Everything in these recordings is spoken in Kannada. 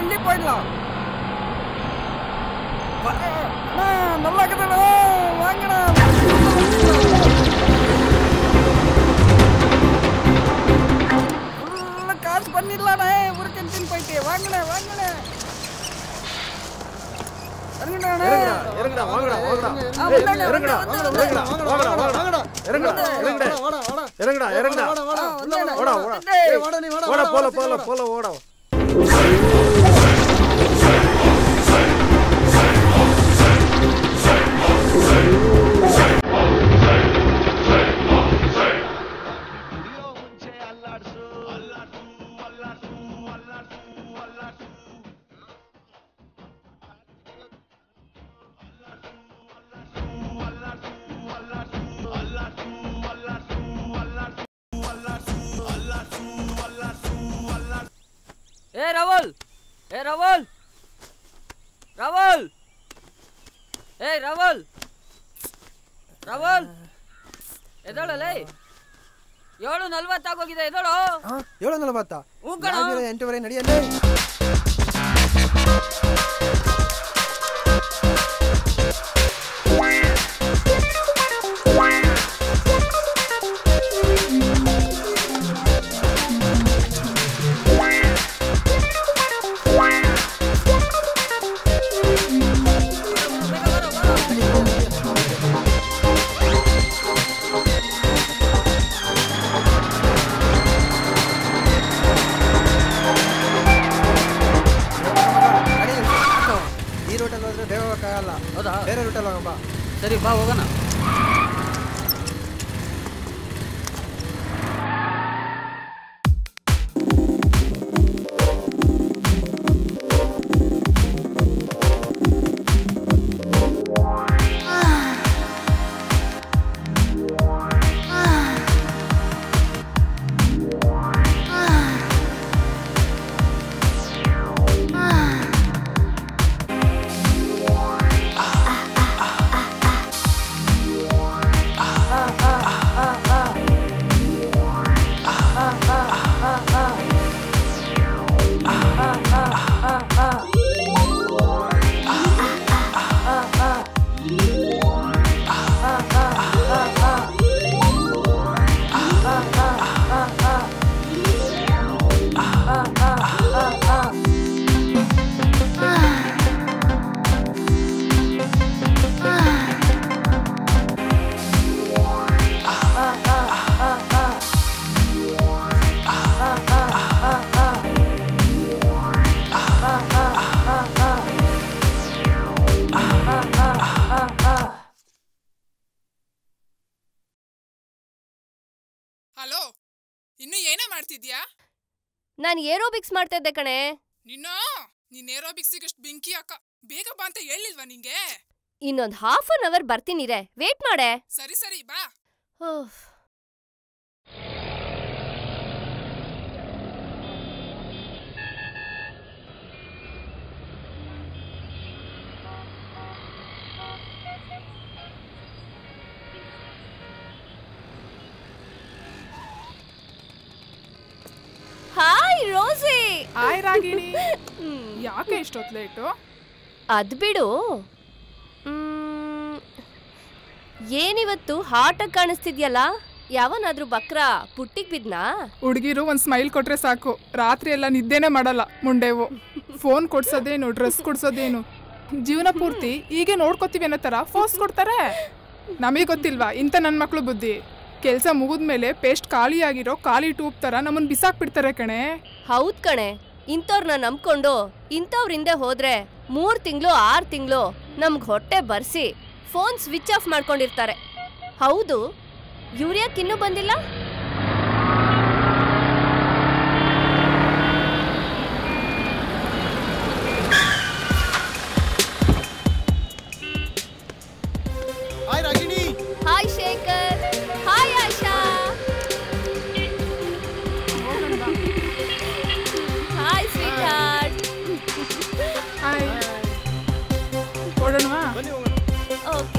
தள்ளி போயிடலாம். நல்லா இருக்குதுடா, வாங்கடா. காசு பண்ணிடலாடா, ஒரு டென்ஷன் போயிட்டு வாங்கடா வாங்கடா. இறங்குடா வாங்கடா வாங்கடா இறங்குடா வாங்கடா வாங்கடா வாங்கடா இறங்குடா இறங்குடா இறங்குடா ஓடா ஓடா போல போல போல ஓடா. राहुल राहुल राहुल राहुल राहुल ಎದಳಲೇ 7:40 ಆಗೋಗಿದೆ ಎದಳು. 7:40 8:30 ನಡೆಯಲೇ. ಬೇರೆ ರೂಟಲ್ಲಿ ಹೋಗಪ್ಪ. ಸರಿ ಬಾ ಹೋಗೋಣ. ಹಲೋ, ಇನ್ನು ಏನೇ ಮಾಡ್ತಿದ್ಯಾ? ನಾನು ಏರೋಬಿಕ್ಸ್ ಮಾಡ್ತಾ ಇದ್ದೆ ಕಣೆ. ನೀನ್ ಏರೋಬಿಕ್ಸಿಗೆ ಎಷ್ಟು ಬೆಂಕಿ ಅಕ್ಕ. ಬೇಗ ಬಾ ಅಂತ ಹೇಳಿಲ್ವಾ ನಿಂಗೆ? ಇನ್ನೊಂದು ಹಾಫ್ ಅನ್ ಅವರ್ ಬರ್ತೀನಿರೆ, ವೇಟ್ ಮಾಡೆ. ಸರಿ ಸರಿ ಬಾ. ಹಾಯ್ ರೋಸಿ. ಹಾಯ್ ರಾಗಿಣಿ. ಯಾಕೆ ಇಷ್ಟೊತ್ತು ಲೇಟು? ಅದ್ ಬಿಡು, ಏನಿವತ್ತು ಹಾಟಾಗಿ ಕಾಣಿಸ್ತಿದ್ಯಲ್ಲ, ಯಾವನಾದ್ರೂ ಬಕ್ರ ಪುಟ್ಟಿಗೆ ಬಿದ್ನಾ? ಹುಡುಗಿರು ಒಂದ್ ಸ್ಮೈಲ್ ಕೊಟ್ರೆ ಸಾಕು, ರಾತ್ರಿ ಎಲ್ಲ ನಿದ್ದೆನೆ ಮಾಡಲ್ಲ ಮುಂಡೆವು. ಫೋನ್ ಕೊಡ್ಸೋದೇನು, ಡ್ರೆಸ್ ಕೊಡ್ಸೋದೇನು, ಜೀವನ ಪೂರ್ತಿ ಹೀಗೆ ನೋಡ್ಕೋತೀವಿ ಅನ್ನೋ ತರ ಫೋರ್ಸ್ ಕೊಡ್ತಾರೆ. ನಮಗೆ ಗೊತ್ತಿಲ್ವಾ ಇಂಥ ನನ್ನ ಮಕ್ಳು ಬುದ್ಧಿ? ಕೆಲಸ ಮುಗಿದ್ಮೇಲೆ ಪೇಸ್ಟ್ ಖಾಲಿಯಾಗಿರೋ ಖಾಲಿ ಟ್ಯೂಬ್ ತರ ನಮ್ಮನ್ ಬಿಸಾಕ್ಬಿಡ್ತಾರೆ ಕಣೆ. ಹೌದ್ ಕಣೆ, ಇಂಥವ್ರನ್ನ ನಂಬ್ಕೊಂಡು ಇಂಥವ್ರಿಂದೆ ಹೋದ್ರೆ 3 ತಿಂಗಳು 6 ತಿಂಗಳು ನಮ್ಗೆ ಹೊಟ್ಟೆ ಬರ್ಸಿ ಫೋನ್ ಸ್ವಿಚ್ ಆಫ್ ಮಾಡ್ಕೊಂಡಿರ್ತಾರೆ. ಹೌದು, ಇವ್ರ್ಯಾಕಿನ್ನೂ ಬಂದಿಲ್ಲ? Hi Ragini. Hi Shekhar. Hi Asha. Hi sweetheart. Hi. ಓಡೋಣವಾ? ಓಕೆ.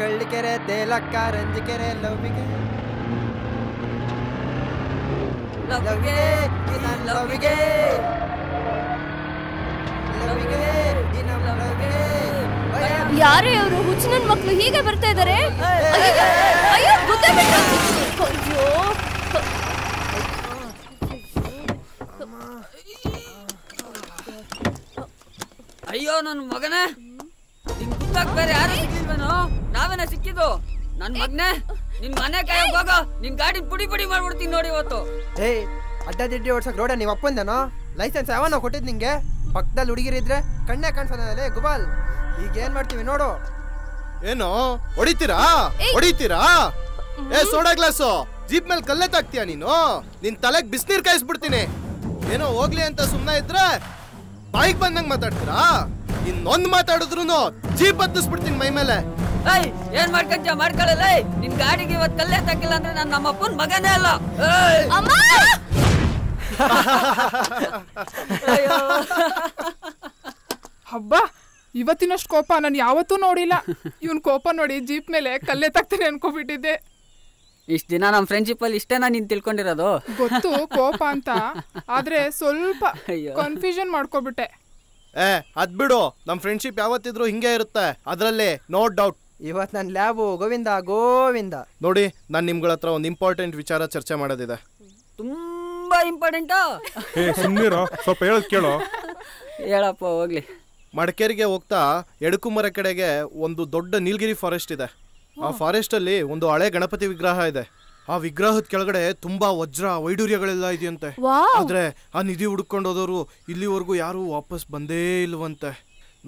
ಕಳ್ಳಿಕೆರೆ ತೇಲಕ್ಕ ರಂಜಿಕೆರೆ ಲವ್ವಿಗೆ ಯಾರೇ ಅವರು ಹುಚ್ಚು ನನ್ ಮಕ್ಳು ಹೀಗೆ ಬರ್ತಾ ಇದಾರೆ. ಅಯ್ಯೋ ಗುದ್ದೆ ಬಿಟ್ರು. ಅಯ್ಯೋ ನನ್ನ ಮಗನೇ, ನಿನ್ ಗುದ್ದಕ್ ಬೇರೆ ಯಾರು ಸಿಕ್ಕಿಲ್ವೇನೋ? ನಾವೇನ ಸಿಕ್ಕಿದ್ದು? ನನ್ ಮಗನೇ, ನಿನ್ ಮನೆ ಕಾಯೋಗ ಹೋಗ, ನಿನ್ ಗಾಡಿ ಪುಡಿ ಪುಡಿ ಮಾಡ್ಬಿಡ್ತೀನಿ ನೋಡಿ ಇವತ್ತು. ಏಯ್ ಅಡ್ಡ ದಿಡ್ಡಿ ಓಡ್ಸಕ್ ರೋಡ ನೀವ್ ಅಪ್ಪಂದೇನೋ? ಲೈಸೆನ್ಸ್ ಯಾವನೋ ಕೊಟ್ಟಿದ್ ನಿಂಗೆ? ಪಕ್ಕದಲ್ಲಿ ಹುಡುಗಿರಿದ್ರೆ ಕಣ್ಣೇ ಕಾಣಿಸೋದಲ್ಲೇ ಗುಬಾಲ್. ಈಗ ಏನ್ ಮಾಡ್ತೀವಿ ನೋಡು. ಏನು ಹೊಡಿತೀರಾ ಹೊಡಿತೀರಾ? ಏ ಸೋಡಾ ಗ್ಲಾಸು, ಜೀಪ್ ಮೇಲೆ ಕಲ್ಲೆ ತಾಕ್ತೀಯ ನೀನು? ನಿನ್ ತಲೆಗ್ ಬಿಸಿನೀರ್ ಕಾಯಿಸ್ಬಿಡ್ತೀನಿ. ಏನೋ ಹೋಗ್ಲಿ ಅಂತ ಸುಮ್ನೆ ಇದ್ರೆ ಬಾಯಿಗೆ ಬಂದಂಗ್ ಮಾತಾಡ್ತೀರಾ? ಇನ್ನೊಂದ್ ಮಾತಾಡಿದ್ರು ಜೀಪ್ ಹತ್ತಿಸ್ಬಿಡ್ತೀನಿ ಮೈ ಮೇಲೆ. ಏನ್ ಮಾಡ್ಕೊಂತ ಮಾಡ್ಕೊಳ್ಳಲ್ಲ. ನಿನ್ ಗಾಡಿಗೆ ಇವತ್ ಕಲ್ಲೆ ತಾಕಿಲ್ಲ ಅಂದ್ರೆ ನಾನು ನಮ್ಮ ಅಪ್ಪನ ಮಗನೇ ಅಲ್ಲ. ಹಬ್ಬ, ಇವತ್ತಿನಷ್ಟು ಕೋಪ ನಾನು ಯಾವತ್ತೂ ನೋಡಿಲ್ಲ. ಇವನ್ ಕೋಪ ನೋಡಿ ಜೀಪ್ ಮೇಲೆ ಕಲ್ಲೆ ತಾಕ್ತಾನೆ ಅನ್ಕೋಬಿಟ್ಟಿದ್ದೆ. ಇಷ್ಟ ದಿನ ನಮ್ ಫ್ರೆಂಡ್ಶಿಪ್ ಅಲ್ಲಿ ಇಷ್ಟೇನಾ ನೀನ್ ತಿಳ್ಕೊಂಡಿರೋದು? ಗೊತ್ತು ಕೋಪ ಅಂತ, ಆದ್ರೆ ಸ್ವಲ್ಪ ಕನ್ಫ್ಯೂಷನ್ ಮಾಡ್ಕೋಬಿಟ್ಟೆ. ಅದ್ ಬಿಡು, ನಮ್ ಫ್ರೆಂಡ್ಶಿಪ್ ಯಾವತ್ತಿದ್ರು ಹಿಂಗೆ ಇರುತ್ತೆ, ಅದ್ರಲ್ಲಿ ನೋ ಡೌಟ್. ಇವತ್ ನನ್ ಲ್ಯಾಬು ಗೋವಿಂದ ಗೋವಿಂದ. ನೋಡಿ, ನಾನ್ ನಿಮ್ಗಳ ಹತ್ರ ಒಂದು ಇಂಪಾರ್ಟೆಂಟ್ ವಿಚಾರ ಚರ್ಚೆ ಮಾಡೋದಿದೆ. ತುಂಬಾ ಇಂಪಾರ್ಟೆಂಟಾ? ಸುಮ್ಮನಿರೋ, ಸ್ವಲ್ಪ ಹೇಳೋದ್ ಕೇಳೋ. ಹೇಳಪ್ಪ ಹೋಗ್ಲಿ. ಮಡಿಕೇರಿಗೆ ಹೋಗ್ತಾ ಎಡಕುಮರ ಕಡೆಗೆ ಒಂದು ದೊಡ್ಡ ನೀಲಗಿರಿ ಫಾರೆಸ್ಟ್ ಇದೆ. ಆ ಫಾರೆಸ್ಟ್ ಅಲ್ಲಿ ಒಂದು ಹಳೆ ಗಣಪತಿ ವಿಗ್ರಹ ಇದೆ. ಆ ವಿಗ್ರಹದ ಕೆಳಗಡೆ ತುಂಬಾ ವಜ್ರ ವೈಡೂರ್ಯಗಳೆಲ್ಲ ಇದೆಯಂತೆ. ಆದ್ರೆ ಆ ನಿಧಿ ಹುಡ್ಕೊಂಡು ಹೋದವರು ಇಲ್ಲಿವರೆಗೂ ಯಾರು ವಾಪಸ್ ಬಂದೇ ಇಲ್ವಂತೆ.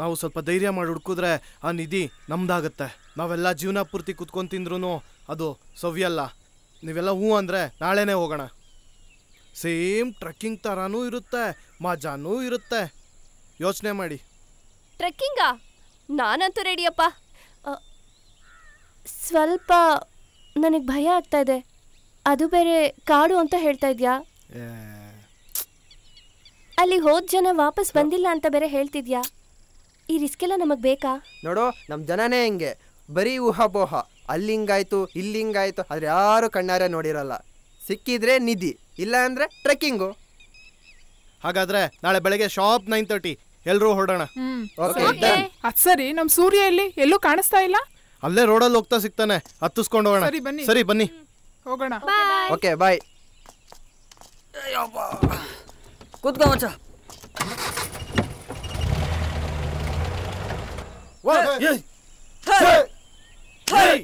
ನಾವು ಸ್ವಲ್ಪ ಧೈರ್ಯ ಮಾಡಿ ಹುಡ್ಕಿದ್ರೆ ಆ ನಿಧಿ ನಮ್ದಾಗತ್ತೆ. ನಾವೆಲ್ಲ ಜೀವನ ಪೂರ್ತಿ ಕುತ್ಕೊಂಡ್ ತಿಂದ್ರು ಅದು ಸವ್ಯಲ್ಲ. ನೀವೆಲ್ಲ ಹೂ ಅಂದ್ರೆ ನಾಳೆನೇ ಹೋಗೋಣ. ಸೇಮ್ ಟ್ರೆಕ್ಕಿಂಗ್ ತರಾನೂ ಇರುತ್ತೆ, ಮಜಾನೂ ಇರುತ್ತೆ. ಯೋಚನೆ ಮಾಡಿ. ಟ್ರೆಕ್ಕಿಂಗಾ? ನಾನಂತೂ ರೆಡಿಯಪ್ಪ. ಸ್ವಲ್ಪ ನನಗೆ ಭಯ ಆಗ್ತಾ ಇದೆ. ಅದು ಬೇರೆ ಕಾಡು ಅಂತ ಹೇಳ್ತಾ ಇದ್ಯಾ? ಅಲ್ಲಿ ಹೋದ ಜನ ವಾಪಸ್ ಬಂದಿಲ್ಲ ಅಂತ ಬೇರೆ ಹೇಳ್ತಿದ್ಯಾ? ಈ ರಿಸ್ಕ್ ಎಲ್ಲ ನಮಗ್ ಬೇಕಾ? ನೋಡು, ನಮ್ ಜನನೇ ಹಿಂಗೆ, ಬರೀ ಊಹಾಪೋಹ. ಅಲ್ಲಿಂಗಾಯ್ತು ಇಲ್ಲಿಂಗಾಯ್ತು, ಆದ್ರೆ ಯಾರು ಕಣ್ಣಾರೆ ನೋಡಿರಲ್ಲ. ಸಿಕ್ಕಿದ್ರೆ ನಿಧಿ, ಇಲ್ಲ ಅಂದ್ರೆ ಟ್ರೆಕ್ಕಿಂಗು. ಹಾಗಾದ್ರೆ ನಾಳೆ ಬೆಳಗ್ಗೆ ಶಾರ್ಪ್ 9:30 ಎಲ್ರೂ ಹೊರಡೋಣ. ಅದ್ ಸರಿ, ನಮ್ ಸೂರ್ಯ ಎಲ್ಲಿ? ಎಲ್ಲೂ ಕಾಣಿಸ್ತಾ ಇಲ್ಲ. ಅಲ್ಲೇ ರೋಡಲ್ಲಿ ಹೋಗ್ತಾ ಸಿಗ್ತಾನೆ, ಹತ್ತಿಸ್ಕೊಂಡು ಹೋಗೋಣ. ಸರಿ ಬನ್ನಿ, ಹೋಗೋಣ. Okay bye. ಕೂತ್ಕೋ ಮಚ್ಚ. 1 2 3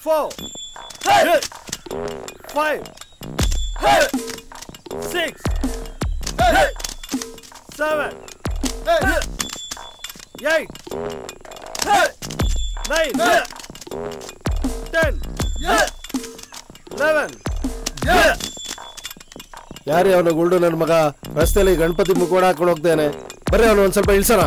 4 5 6 7 8 9 10 11. ಯಾರೇ ಅವನು ಗುಲ್ಡು ನನ್ನ ಮಗ? ರಸ್ತೆಯಲ್ಲಿ ಗಣಪತಿ ಮುಖೋಡ ಹಾಕೊಂಡು ಹೋಗ್ತೇನೆ. ಬರ್ರಿ, ಅವನು ಒಂದ್ ಸ್ವಲ್ಪ ಇಳ್ಸೋಣ.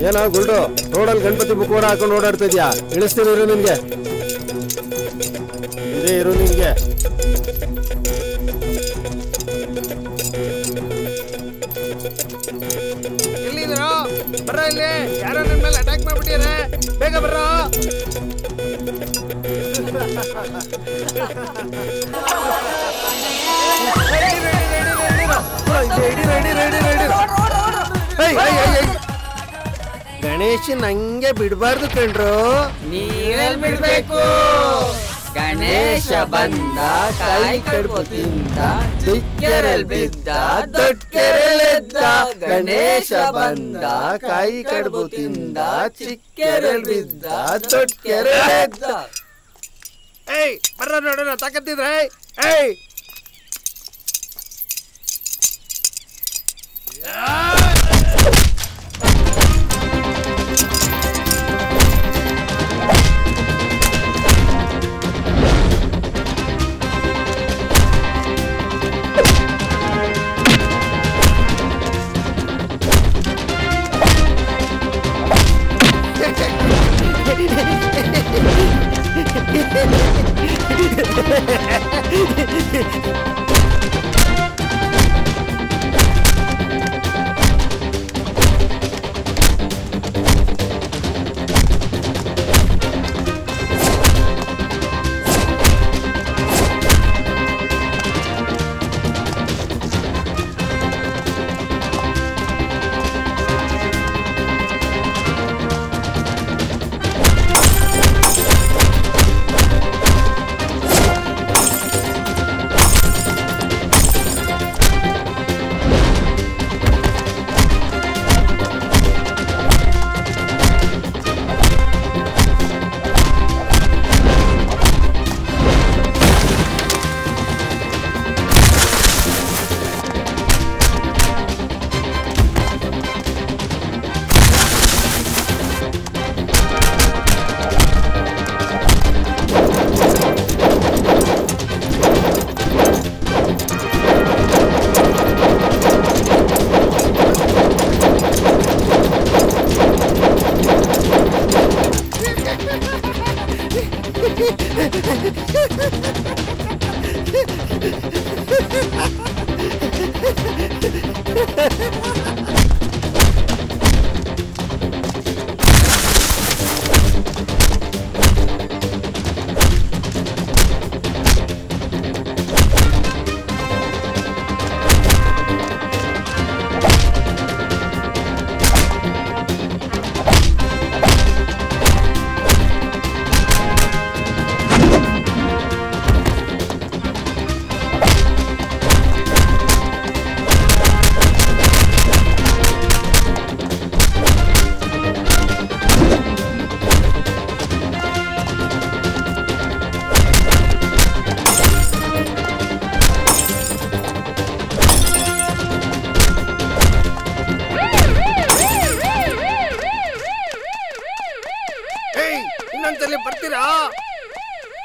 ಏನ ಗುಲ್ಡು, ರೋಡಲ್ಲಿ ಗಣಪತಿ ಮುಖೋಡ ಹಾಕೊಂಡು ಓಡಾಡ್ತಾ ಇದ್ಯಾ? ಇಳಿಸ್ತೀನಿ ಇರು ನಿನ್ಗೆ. ಇದೇ ಇರು ನಿನ್ಗೆ. ಎಲ್ಲಿದ್ರು? ಬರ್ರ ಇಲ್ಲಿ, ಯಾರೋ ನನ್ನ ಮೇಲೆ ಅಟ್ಯಾಕ್ ಮಾಡ್ಬಿಟ್ಟಿದ್ದಾರೆ. ಬೇಗ ಬರ್ರ. ಗಣೇಶನ್ ಹಂಗೆ ಬಿಡ್ಬಾರ್ದು ಕಣ್ರು. ನೀವೆಲ್ ಬಿಡ್ಬೇಕು? ಗಣೇಶ ಬಂದ ಕಾಯಿ ಕಡ್ಬೋತಿಂದ, ಚಿಕ್ಕೆರೆಲ್ ಬಿದ್ದ ದೊಡ್ಡ ಕೆರೆಲೆದ್ದ. ಗಣೇಶ ಬಂದ ಕಾಯಿ ಕಡ್ಬೋತಿಂದ, ಚಿಕ್ಕೆರೆಲ್ ಬಿದ್ದ ದೊಡ್ಡ ಕೆರೆಲೆದ್ದ. ಏಯ್ ಬರ್ರ ನೋಡೋಣ, ತಾಕತ್ತಿದ್ರೆ. ಏಯ್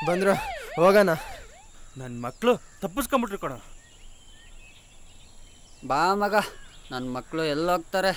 ಬಂದ್ರು ಹೋಗೋಣ. ನನ್ನ ಮಕ್ಕಳು ತಪ್ಪಿಸ್ಕೊಂಬಿಟ್ರು ಕಣ. ಬಾ ಮಗ, ನನ್ನ ಮಕ್ಕಳು ಎಲ್ಲೋಗ್ತಾರೆ?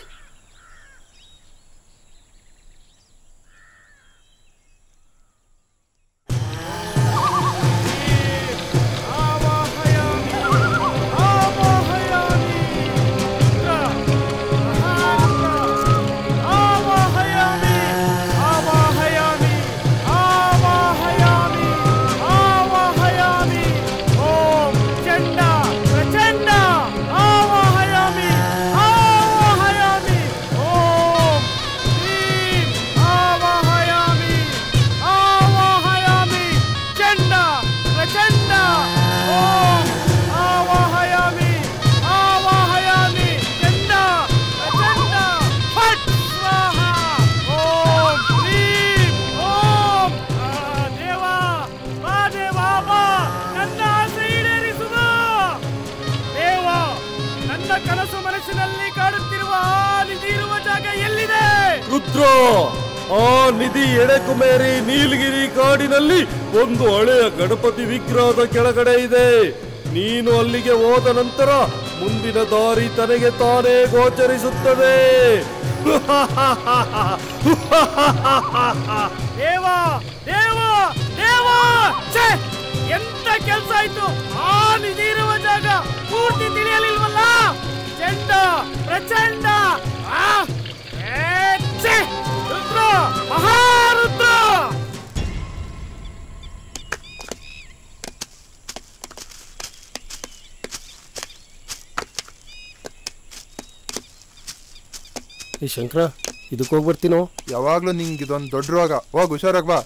ರುದ್ರ, ಆ ನಿಧಿ ಎಡೆಕುಮೇರಿ ನೀಲಗಿರಿ ಕಾಡಿನಲ್ಲಿ ಒಂದು ಹಳೆಯ ಗಣಪತಿ ವಿಗ್ರಹದ ಕೆಳಗಡೆ ಇದೆ. ನೀನು ಅಲ್ಲಿಗೆ ಹೋದ ನಂತರ ಮುಂದಿನ ದಾರಿ ತನಗೆ ತಾನೇ ಗೋಚರಿಸುತ್ತದೆ. ದೇವಾ ದೇವಾ ದೇವಾ, ಎಂತ ಕೆಲಸ ಆಯ್ತು? ಆ ನಿಧಿ ಇರುವ ಜಾಗ ಪೂರ್ತಿ ತಿಳಿಯಲಿಲ್ವಲ್ಲ? ಚಂಡ ಪ್ರಚಂಡ, ರುದ್ರ, ಮಹಾರುದ್ರ. ಈ ಶಂಕರ, ಇದಕ್ಕೆ ಹೋಗ್ಬರ್ತೀನೋ? ಯಾವಾಗ್ಲೂ ನಿಂಗೆ ಇದೊಂದು ದೊಡ್ಡ ರೋಗ. ಹೋಗ್ ಹುಷಾರಾಗ್ ಬಾ.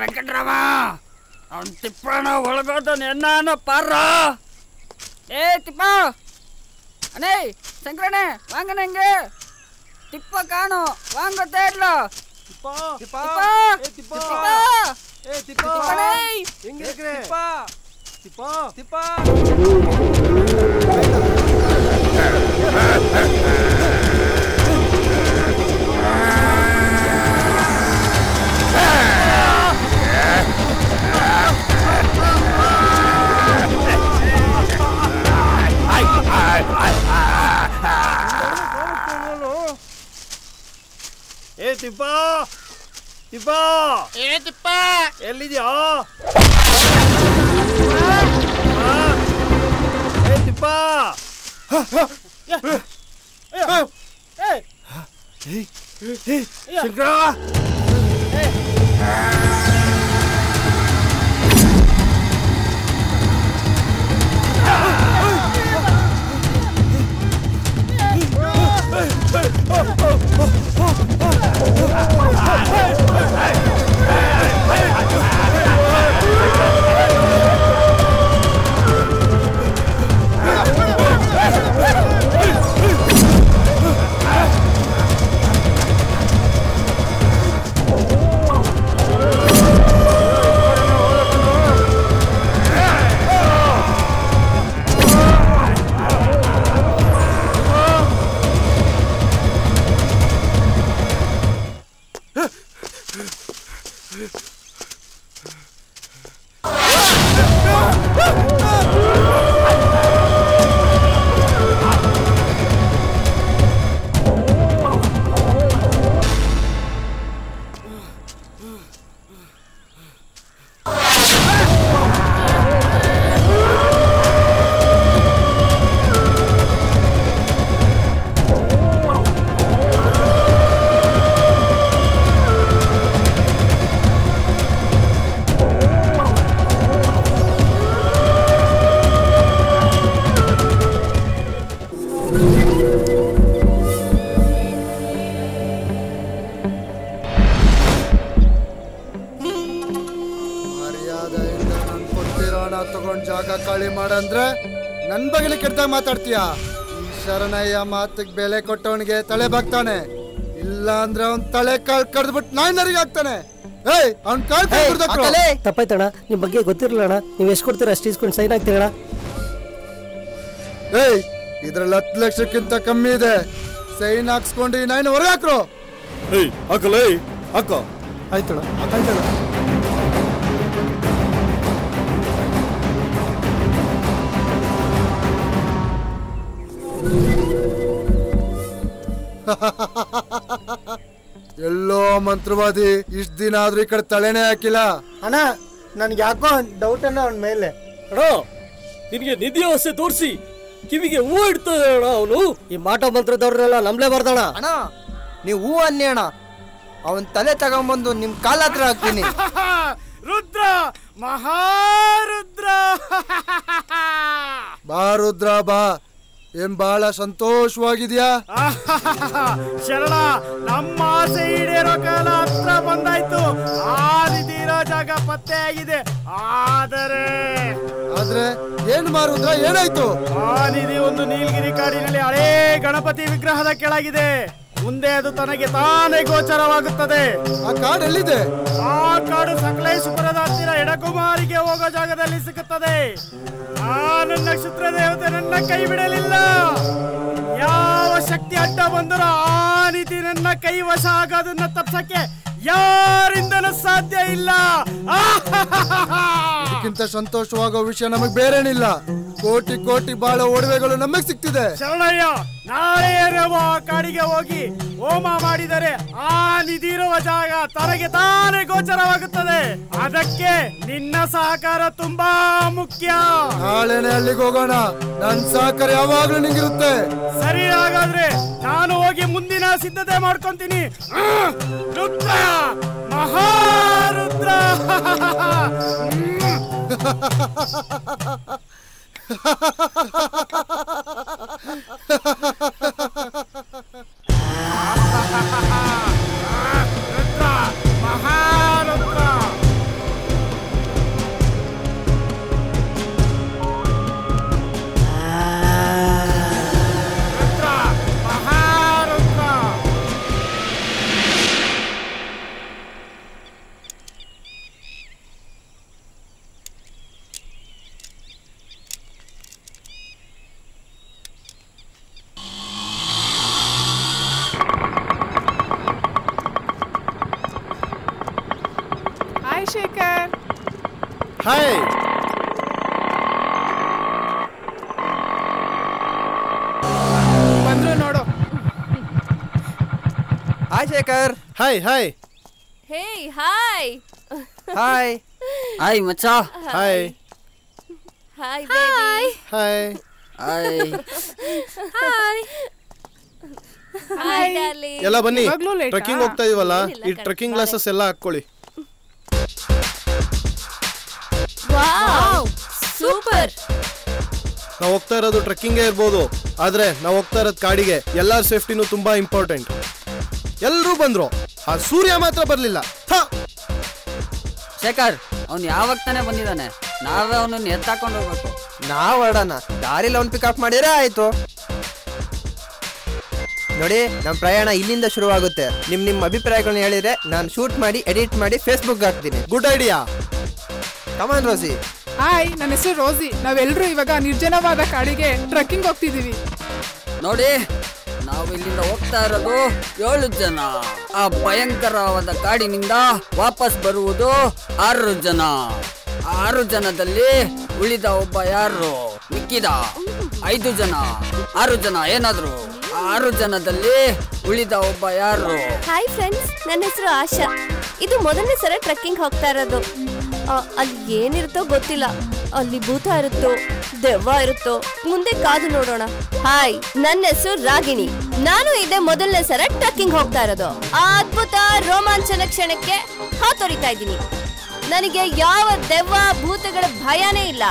ವೆಂಕಟರಾಮ, ಅವನ್ ತಿಪ್ಪಣ ಒಳಗೋದ ಎನ್ನ ಪಾರ. ಏ ತಿಪ್ಪ, ಅನೇ ಶಂಕರನೇ, ವಾಂಗನ ಹೆಂಗೆ? ತಿಪ್ಪ ಕಾಣು, ವಾಂಗತ್ತೇ ಇಲ್ಲ. ಏ ತಿಪ್ಪ, ತಿಪ್ಪ, ಏ ತಿಪ್ಪ, ಎಲ್ಲಿದ್ಯಾ? ಏ ತಿಪ್ಪ, ಶಂಕರ, ಜಾಗ ಖಾಲಿ ಮಾಡಂದ್ರೆ ನನ್ ಬಗ್ಲಿ ಕೆಟ್ಟಾಗ ಮಾತಾಡ್ತೀಯ. ಈ ಶರಣಯ್ಯ ಮಾತಿಗೆ ಬೆಲೆ ಕೊಟ್ಟವನಿಗೆ ತಲೆ ಬಾಗ್ತಾನೆ, ಇಲ್ಲ ಅಂದ್ರೆ ಅವ್ನ್ ತಲೆ ಕಾಲ್ ಕಡ್ದ್ಬಿಟ್ಟು ನಾಯಿನರಿಗೆ ಆಗ್ತಾನೆ. ಏಯ್ ಅವ್ನ್ ಕಾಲ್ ತಪ್ಪಾಯ್ತಣ್ಣ, ನಿಮ್ ಬಗ್ಗೆ ಗೊತ್ತಿರಲ್ಲ. ನೀವ್ ಎಷ್ಟು ಕೊಡ್ತೀರ ಅಷ್ಟು ಇಸ್ಕೊಂಡು ಸೈನ್ ಆಗ್ತೀರಣ್ಣ. ಏಯ್ ಇದ್ರಲ್ಲಿ 10 ಲಕ್ಷಕ್ಕಿಂತ ಕಮ್ಮಿ ಇದೆ, ಸೈನ್ ಹಾಕ್ಸ್ಕೊಂಡು ಈ ನಾಯಿನ ಹೊರಗೆ ಹಾಕ್ರು. ಏಯ್ ಹಾಕಲೇ ಹಾಕ. ಆಯ್ತಣ್ಣ ಆಯ್ತಣ್ಣ. ಎಲ್ಲೋ ಮಂತ್ರವಾದಿ ಇಷ್ಟ ದಿನ ಆದ್ರೂ ಈ ಕಡೆ ತಲೆನೇ ಹಾಕಿಲ್ಲ. ಅಣ್ಣ ನನ್ಗೆ ಯಾಕೋ ಡೌಟ್ ಅಣ್ಣ ಅವನ ಮೇಲೆ. ಅಣ್ಣ ನಿನ್ಗೆ ನಿಧಿ ಅವಸ್ಥೆ ತೋರಿಸಿ ಕಿವಿಗೆ ಹೂ ಇಡ್ತದೆ ಅಣ್ಣ ಅವನು. ಈ ಮಾಟ ಮಂತ್ರದವ್ರನ್ನೆಲ್ಲ ನಂಬ್ಲೇ ಬರ್ದಣ್ಣ. ಅಣ್ಣ ನೀವು ಹೂ ಅನ್ನಿ ಅಣ್ಣ, ಅವನ್ ತಲೆ ತಗೊಂಬಂದು ನಿಮ್ ಕಾಲ ಹತ್ರ ಹಾಕ್ತೀನಿ. ರುದ್ರ ಮಹಾರುದ್ರ ಬಾ ರುದ್ರ ಬಾ. ಏನ್ ಬಹಳ ಸಂತೋಷವಾಗಿದ್ಯಾ? ಶರಣ, ನಮ್ಮ ಆಸೆ ಈಡೇರೋ ಕಾಲ ಹತ್ರ ಬಂದಾಯ್ತು. ಆ ನಿಧಿ ಇರೋ ಜಾಗ ಪತ್ತೆ ಆಗಿದೆ. ಆದ್ರೆ ಏನ್ ಮಾರುದ್ರ ಏನಾಯ್ತು? ಆ ನಿಧಿ ಒಂದು ನೀಲಗಿರಿ ಕಾಡಿನಲ್ಲಿ ಹಳೇ ಗಣಪತಿ ವಿಗ್ರಹದ ಕೆಳಗಿದೆ. ಮುಂದೆ ಅದು ತನಗೆ ತಾನೇ ಗೋಚರವಾಗುತ್ತದೆ. ಆ ಕಾಡು ಎಲ್ಲಿದೆ? ಆ ಕಾಡು ಸಕಲೇಶಪುರದ ಹತ್ತಿರ ಎಡಕುಮಾರಿಗೆ ಹೋಗೋ ಜಾಗದಲ್ಲಿ ಸಿಗುತ್ತದೆ. ಆ ನನ್ನ ನಕ್ಷತ್ರ ದೇವತೆ ನನ್ನ ಕೈ ಬಿಡಲಿಲ್ಲ. ಯಾವ ಶಕ್ತಿ ಅಡ್ಡ ಬಂದರೂ ಆ ನೀತಿ ನನ್ನ ಕೈ ವಶ ಆಗೋದನ್ನ ತಪ್ಸಕ್ಕೆ ಯಾರಿಂದನೂ ಸಾಧ್ಯ ಇಲ್ಲ. ಇದಕ್ಕಿಂತ ಸಂತೋಷವಾಗೋ ವಿಷಯ ನಮಗ್ ಬೇರೇನಿಲ್ಲ. ಕೋಟಿ ಕೋಟಿ ಬಾಳ ಒಡವೆಗಳು ನಮಗ್ ಸಿಗ್ತಿದೆ. ಶರಣಯ್ಯ, ನಾಳೆ ನಾವು ಆ ಕಾಡಿಗೆ ಹೋಗಿ ಹೋಮ ಮಾಡಿದರೆ ಆ ನಿಧಿ ಇರುವ ಜಾಗ ತನಗೆ ತಾನೇ ಗೋಚರವಾಗುತ್ತದೆ. ಅದಕ್ಕೆ ನಿನ್ನ ಸಹಕಾರ ತುಂಬಾ ಮುಖ್ಯ. ನಾಳೆನೆ ಅಲ್ಲಿಗೆ ಹೋಗೋಣ. ನನ್ ಸಹಕಾರ ಯಾವಾಗ್ಲೂ ನಿಂಗಿರುತ್ತೆ. ಸರಿ, ಹಾಗಾದ್ರೆ ನಾನು ಹೋಗಿ ಮುಂದಿನ ಸಿದ್ಧತೆ ಮಾಡ್ಕೊಂತೀನಿ. ರುದ್ರ ಮಹಾರುದ್ರ. ರುದ್ರ ಮಹಾರುದ್ರ. ಶೇಖರ್, ಹಾಯ್. ಬಂದ್ರು ನೋಡು. Hi Shekhar. Hi hi hey hi. Hi hi ಮಚ್ಚಾ. Hi hi baby. Hi hi hi hi darling. ಎಲ್ಲ ಬನ್ನಿ, ಇವಾಗ್ಲೂ late ಆ? ಟ್ರೆಕ್ಕಿಂಗ್ ಹೋಗ್ತಾ ಇದೀವಲ್ಲ, ಏನಿಲ್ಲ, ಈ ಟ್ರೆಕ್ಕಿಂಗ್ ಗ್ಲಾಸಸ್ ಎಲ್ಲ ಹಾಕೊಳ್ಳಿ. Wow, super. ನಾವು ಹೋಗ್ತಾ ಇರೋದು ಟ್ರೆಕ್ಕಿಂಗೇ ಇರ್ಬೋದು, ಆದ್ರೆ ನಾವು ಹೋಗ್ತಾ ಇರೋದು ಕಾಡಿಗೆ. ಎಲ್ಲಾರ ಸೇಫ್ಟಿನೂ ತುಂಬಾ ಇಂಪಾರ್ಟೆಂಟ್. ಎಲ್ರೂ ಬಂದ್ರು, ಆ ಸೂರ್ಯ ಮಾತ್ರ ಬರ್ಲಿಲ್ಲ. ಶೇಖರ್, ಅವ್ನು ಯಾವಾಗ ತಾನೇ ಬಂದಿದ್ದಾನೆ. ನಾವೇ ಅವನನ್ನು ಎತ್ತಾಕೊಂಡು ಹೋಗ್ಬೇಕು. ನಾವ್ ಹೊರಡೋಣ, ದಾರಿಲಿ ಅವ್ನು ಪಿಕಪ್ ಮಾಡಿದ್ರೆ ಆಯ್ತು. ನೋಡಿ, ನಮ್ಮ ಪ್ರಯಾಣ ಇಲ್ಲಿಂದ ಶುರುವಾಗುತ್ತೆ. ನಿಮ್ಮ ಅಭಿಪ್ರಾಯಗಳನ್ನ ಹೇಳಿದ್ರೆ ನಾನು ಶೂಟ್ ಮಾಡಿ ಎಡಿಟ್ ಮಾಡಿ ಫೇಸ್ಬುಕ್ ಹಾಕ್ತೀನಿ. Good idea. Come on Rosie. Hi, ನನ್ನ ಹೆಸರು ರೋಸಿ. ನಾವೆಲ್ಲರೂ ಇವಾಗ ನಿರ್ಜನವಾದ ಕಾಡಿಗೆ ಟ್ರೆಕ್ಕಿಂಗ್ ಹೋಗ್ತಿದೀವಿ. ನೋಡಿ, ನಾವು ಇಲ್ಲಿಂದ ಹೋಗ್ತಾ ಇರೋದು 7 ಜನ. ಆ ಭಯಂಕರವಾದ ಕಾಡಿನಿಂದ ವಾಪಸ್ ಬರುವುದು 6 ಜನ. 6 ಜನದಲ್ಲಿ ಉಳಿದ ಒಬ್ಬ ಯಾರು? ಮಿಕ್ಕಿದ 5 ಜನ. 6 ಜನ ಏನಾದ್ರು? 6 ಜನದಲ್ಲಿ ಉಳಿದ ಒಬ್ಬ ಯಾರು? ಹಾಯ್ ಫ್ರೆಂಡ್ಸ್, ನನ್ನ ಹೆಸರು ಆಶಾ. ಇದು ಮೊದಲನೇ ಸಲ ಟ್ರೆಕ್ಕಿಂಗ್ ಹೋಗ್ತಾ ಇರೋದು. ಅಲ್ಲಿ ಏನಿರುತ್ತೋ ಗೊತ್ತಿಲ್ಲ. ಅಲ್ಲಿ ಭೂತ ಇರುತ್ತೋ ದೆವ್ವ ಇರುತ್ತೋ, ಮುಂದೆ ಕಾದು ನೋಡೋಣ. ಹಾಯ್, ನನ್ನ ಹೆಸರು ರಾಗಿಣಿ. ನಾನು ಇದೇ ಮೊದಲನೇ ಸಲ ಟ್ರೆಕ್ಕಿಂಗ್ ಹೋಗ್ತಾ ಇರೋದು. ಆ ಅದ್ಭುತ ರೋಮಾಂಚನ ಕ್ಷಣಕ್ಕೆ ಹಾತೊರಿತಾ ಇದ್ದೀನಿ. ನನಗೆ ಯಾವ ದೆವ್ವ ಭೂತಗಳ ಭಯನೇ ಇಲ್ಲ.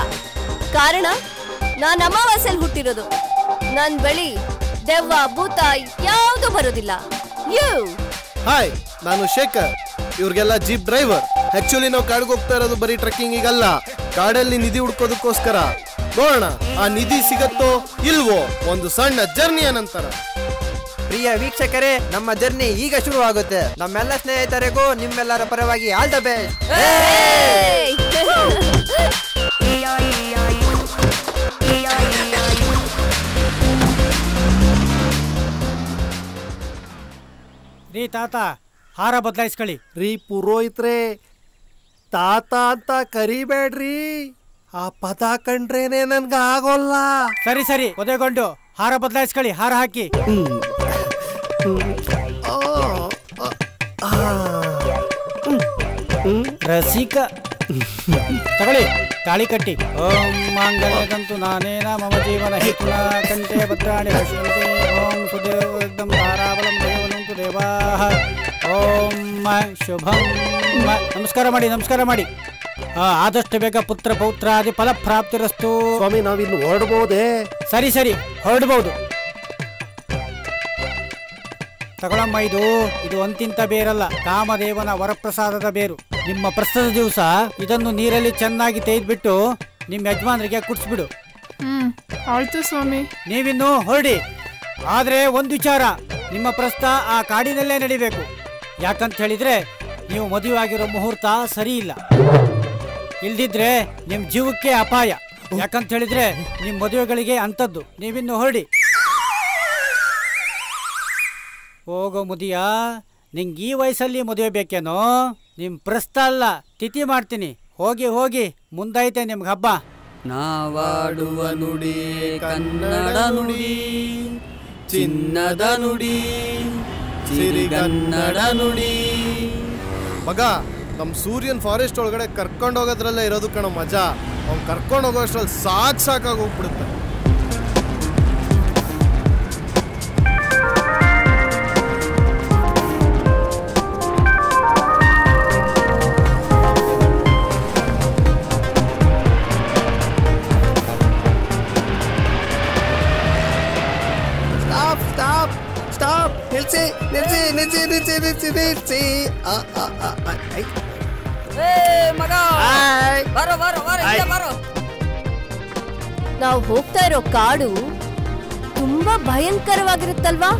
ಕಾರಣ, ನಾನು ಅಮಾವಾಸ್ಯೆಯಲ್ಲಿ ಹುಟ್ಟಿರೋದು. ನನ್ನ ಬಳಿ ದೆವ್ವ ಭೂತ ಯಾವುದು ಬರೋದಿಲ್ಲ. ಹಾಯ್, ನಾನು ಶೇಖರ್. ಇವ್ರಿಗೆಲ್ಲ ಜೀಪ್ ಡ್ರೈವರ್. ಆಕ್ಚುಲಿ ನಾವು ಕಾಡಿಗೆ ಹೋಗ್ತಾ ಇರೋದು ಬರೀ ಟ್ರೆಕ್ಕಿಂಗ್ ಅಲ್ಲ, ಕಾಡಲ್ಲಿ ನಿಧಿ ಹುಡ್ಕೋದಕ್ಕೋಸ್ಕರ. ನೋಡೋಣ ಆ ನಿಧಿ ಸಿಗತ್ತೋ ಇಲ್ವೋ, ಒಂದು ಸಣ್ಣ ಜರ್ನಿಯ ನಂತರ. ಪ್ರಿಯ ವೀಕ್ಷಕರೇ, ನಮ್ಮ ಜರ್ನಿ ಈಗ ಶುರು ಆಗುತ್ತೆ. ನಮ್ಮೆಲ್ಲ ಸ್ನೇಹಿತರಿಗೂ ನಿಮ್ಮೆಲ್ಲರ ಪರವಾಗಿ ಆಲ್ ದ ಬೆಸ್ಟ್. ರೀ ತಾತ, ಹಾರ ಬದಲಾಯಿಸ್ಕೊಳ್ಳಿ. ರೀ ಪುರೋಹಿತ್ರೆ, ತಾತ ಅಂತ ಕರಿಬೇಡ್ರಿ, ಆ ಪದ ಕಂಡ್ರೇನೆ ನನ್ಗೆ ಆಗೋಲ್ಲ. ಸರಿ ಸರಿ, ಒದೆಗೊಂಡು ಹಾರ ಬದಲಾಯಿಸ್ಕೊಳ್ಳಿ. ಹಾರ ಹಾಕಿ. ರಸಿಕ ತಗೊಳ್ಳಿ, ತಾಳಿ ಕಟ್ಟಿ. ಓಂ ಮಾಂಗಲ್ಯದಂತು ನಾನೇನ ಮಮ ಜೀವನ ಹೇತುನ ಕಂಠೆ ಭದ್ರಾಣಿ ಪಶ್ಯಂತೆ. ಓಂ ಸುದೇವಂ ಧಾರಾಬಲಂ ದೇವನಂತು ದೇವಾಃ. ಓಂ ಶುಭಂ. ನಮಸ್ಕಾರ ಮಾಡಿ, ನಮಸ್ಕಾರ ಮಾಡಿ. ಆದಷ್ಟು ಬೇಗ ಪುತ್ರ ಪೌತ್ರಾದಿ ಫಲಪ್ರಾಪ್ತಿರಸ್ತು. ಸ್ವಾಮಿ, ನಾವಿನ್ನು ಹೊರಡ್ಬೋದೇ? ಸರಿ ಸರಿ, ಹೊರಡ್ಬೋದು. ತಗೊಳಮ್ಮ, ಇದು ಅಂತಿಂತ ಬೇರಲ್ಲ, ಕಾಮದೇವನ ವರಪ್ರಸಾದದ ಬೇರು. ನಿಮ್ಮ ಪ್ರಸ್ತುತ ದಿವಸ ಇದನ್ನು ನೀರಲ್ಲಿ ಚೆನ್ನಾಗಿ ತೆಗೆದ್ಬಿಟ್ಟು ನಿಮ್ಮ ಯಜಮಾನರಿಗೆ ಕುಡಿಸ್ಬಿಡು. ಆಯ್ತು ಸ್ವಾಮಿ. ನೀವಿನ್ನು ಹೊರಡಿ. ಆದ್ರೆ ಒಂದು ವಿಚಾರ, ನಿಮ್ಮ ಪ್ರಸ್ತ ಆ ಕಾಡಿನಲ್ಲೇ ನಡಿಬೇಕು. ಯಾಕಂತ ಹೇಳಿದ್ರೆ ನೀವು ಮದುವೆ ಆಗಿರೋ ಮುಹೂರ್ತ ಸರಿ ಇಲ್ಲ. ಇಲ್ದಿದ್ರೆ ನಿಮ್ ಜೀವಕ್ಕೆ ಅಪಾಯ. ಯಾಕಂತ ಹೇಳಿದ್ರೆ ನಿಮ್ ಮದುವೆಗಳಿಗೆ ಅಂತದ್ದು. ನೀವಿನ್ನು ಹೊರಡಿ. ಹೋಗೋ ಮುದಿಯ, ನಿಂಗೆ ಈ ವಯಸ್ಸಲ್ಲಿ ಮದುವೆ ಬೇಕೇನೋ? ನಿಮ್ ಪ್ರಸ್ತ ಅಲ್ಲ, ತಿಥಿ ಮಾಡ್ತೀನಿ. ಹೋಗಿ ಹೋಗಿ, ಮುಂದೈತೆ ನಿಮ್ಗೆ ಹಬ್ಬ. ನಾವಾಡುವ ನುಡಿ ಕನ್ನಡ ನುಡಿ, ಚಿನ್ನದ ನುಡಿ, ಸಿರಿಗನ್ನಡ ನುಡಿ. ಮಗ, ನಮ್ ಸೂರ್ಯನ್ ಫಾರೆಸ್ಟ್ ಒಳಗಡೆ ಕರ್ಕೊಂಡು ಹೋಗೋದ್ರಲ್ಲೇ ಇರೋದು ಕಣೋ ಮಜಾ. ಅವ್ನು ಕರ್ಕೊಂಡು ಹೋಗೋ ಅಷ್ಟ್ರಲ್ಲಿ ಸಾಕಾಗಿ ಹೋಗ್ಬಿಡುತ್ತೆ. ನಿಲ್ಸಿ ನಿಲ್ಸಿ ನಿಲ್ಸಿ ನಿಲ್ಸಿ ನಿಲ್ಸಿ ನಿಲ್ಸಿ. ಮಗ, ಬರೋ ಬರೋ ಬರೋ. ನಾವು ಹೋಗ್ತಾ ಇರೋ ಕಾಡು ತುಂಬಾ ಭಯಂಕರವಾಗಿರುತ್ತಲ್ವಾ?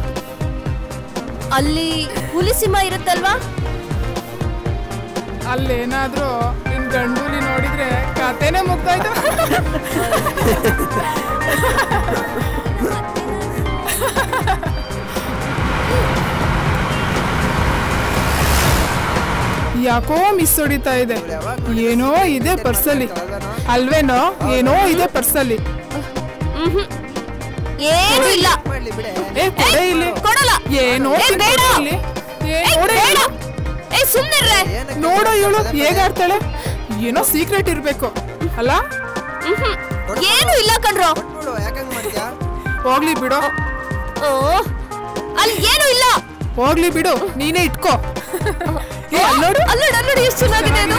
ಅಲ್ಲಿ ಹುಲಿ ಸಿಂಹ ಇರುತ್ತಲ್ವಾ? ಅಲ್ಲೇನಾದ್ರೂ ನಿನ್ ಗಂಡೂಲಿ ನೋಡಿದ್ರೆ ಕತೆನೇ ಮುಗ್ದಾಯ್ತು. ಯಾಕೋ ಮಿಸ್ ಹೊಡಿತಾ ಇದೆ. ಏನೋ ಇದೆ ಪರ್ಸಲ್ಲಿ ಅಲ್ವೇನೋ? ಏನೋ ಇದೆ ಪರ್ಸಲ್ಲಿ. ಏನು ಇಲ್ಲ. ಕೊಡೆ ಇಲ್ಲಿ. ಕೊಡಲ್ಲ. ಏನೋ ನೋಡೋ ಇವಳು ಹೇಗಾಡ್ತಾಳೆ. ಏನೋ ಸೀಕ್ರೆಟ್ ಇರ್ಬೇಕು ಅಲ್ಲ? ಏನು ಇಲ್ಲ ಕಣ್ರೋ. ಹೋಗ್ಲಿ ಬಿಡು. ಅಲ್ಲಿ ಏನು ಇಲ್ಲ. ಹೋಗ್ಲಿ ಬಿಡು, ನೀನೇ ಇಟ್ಕೋ. ಅಲ್ಲೋಡು ಅಲ್ಲೋಡು ಅಲ್ಲೋಡು, ಎಷ್ಟು ಚೆನ್ನಾಗಿದೆ ಅದು.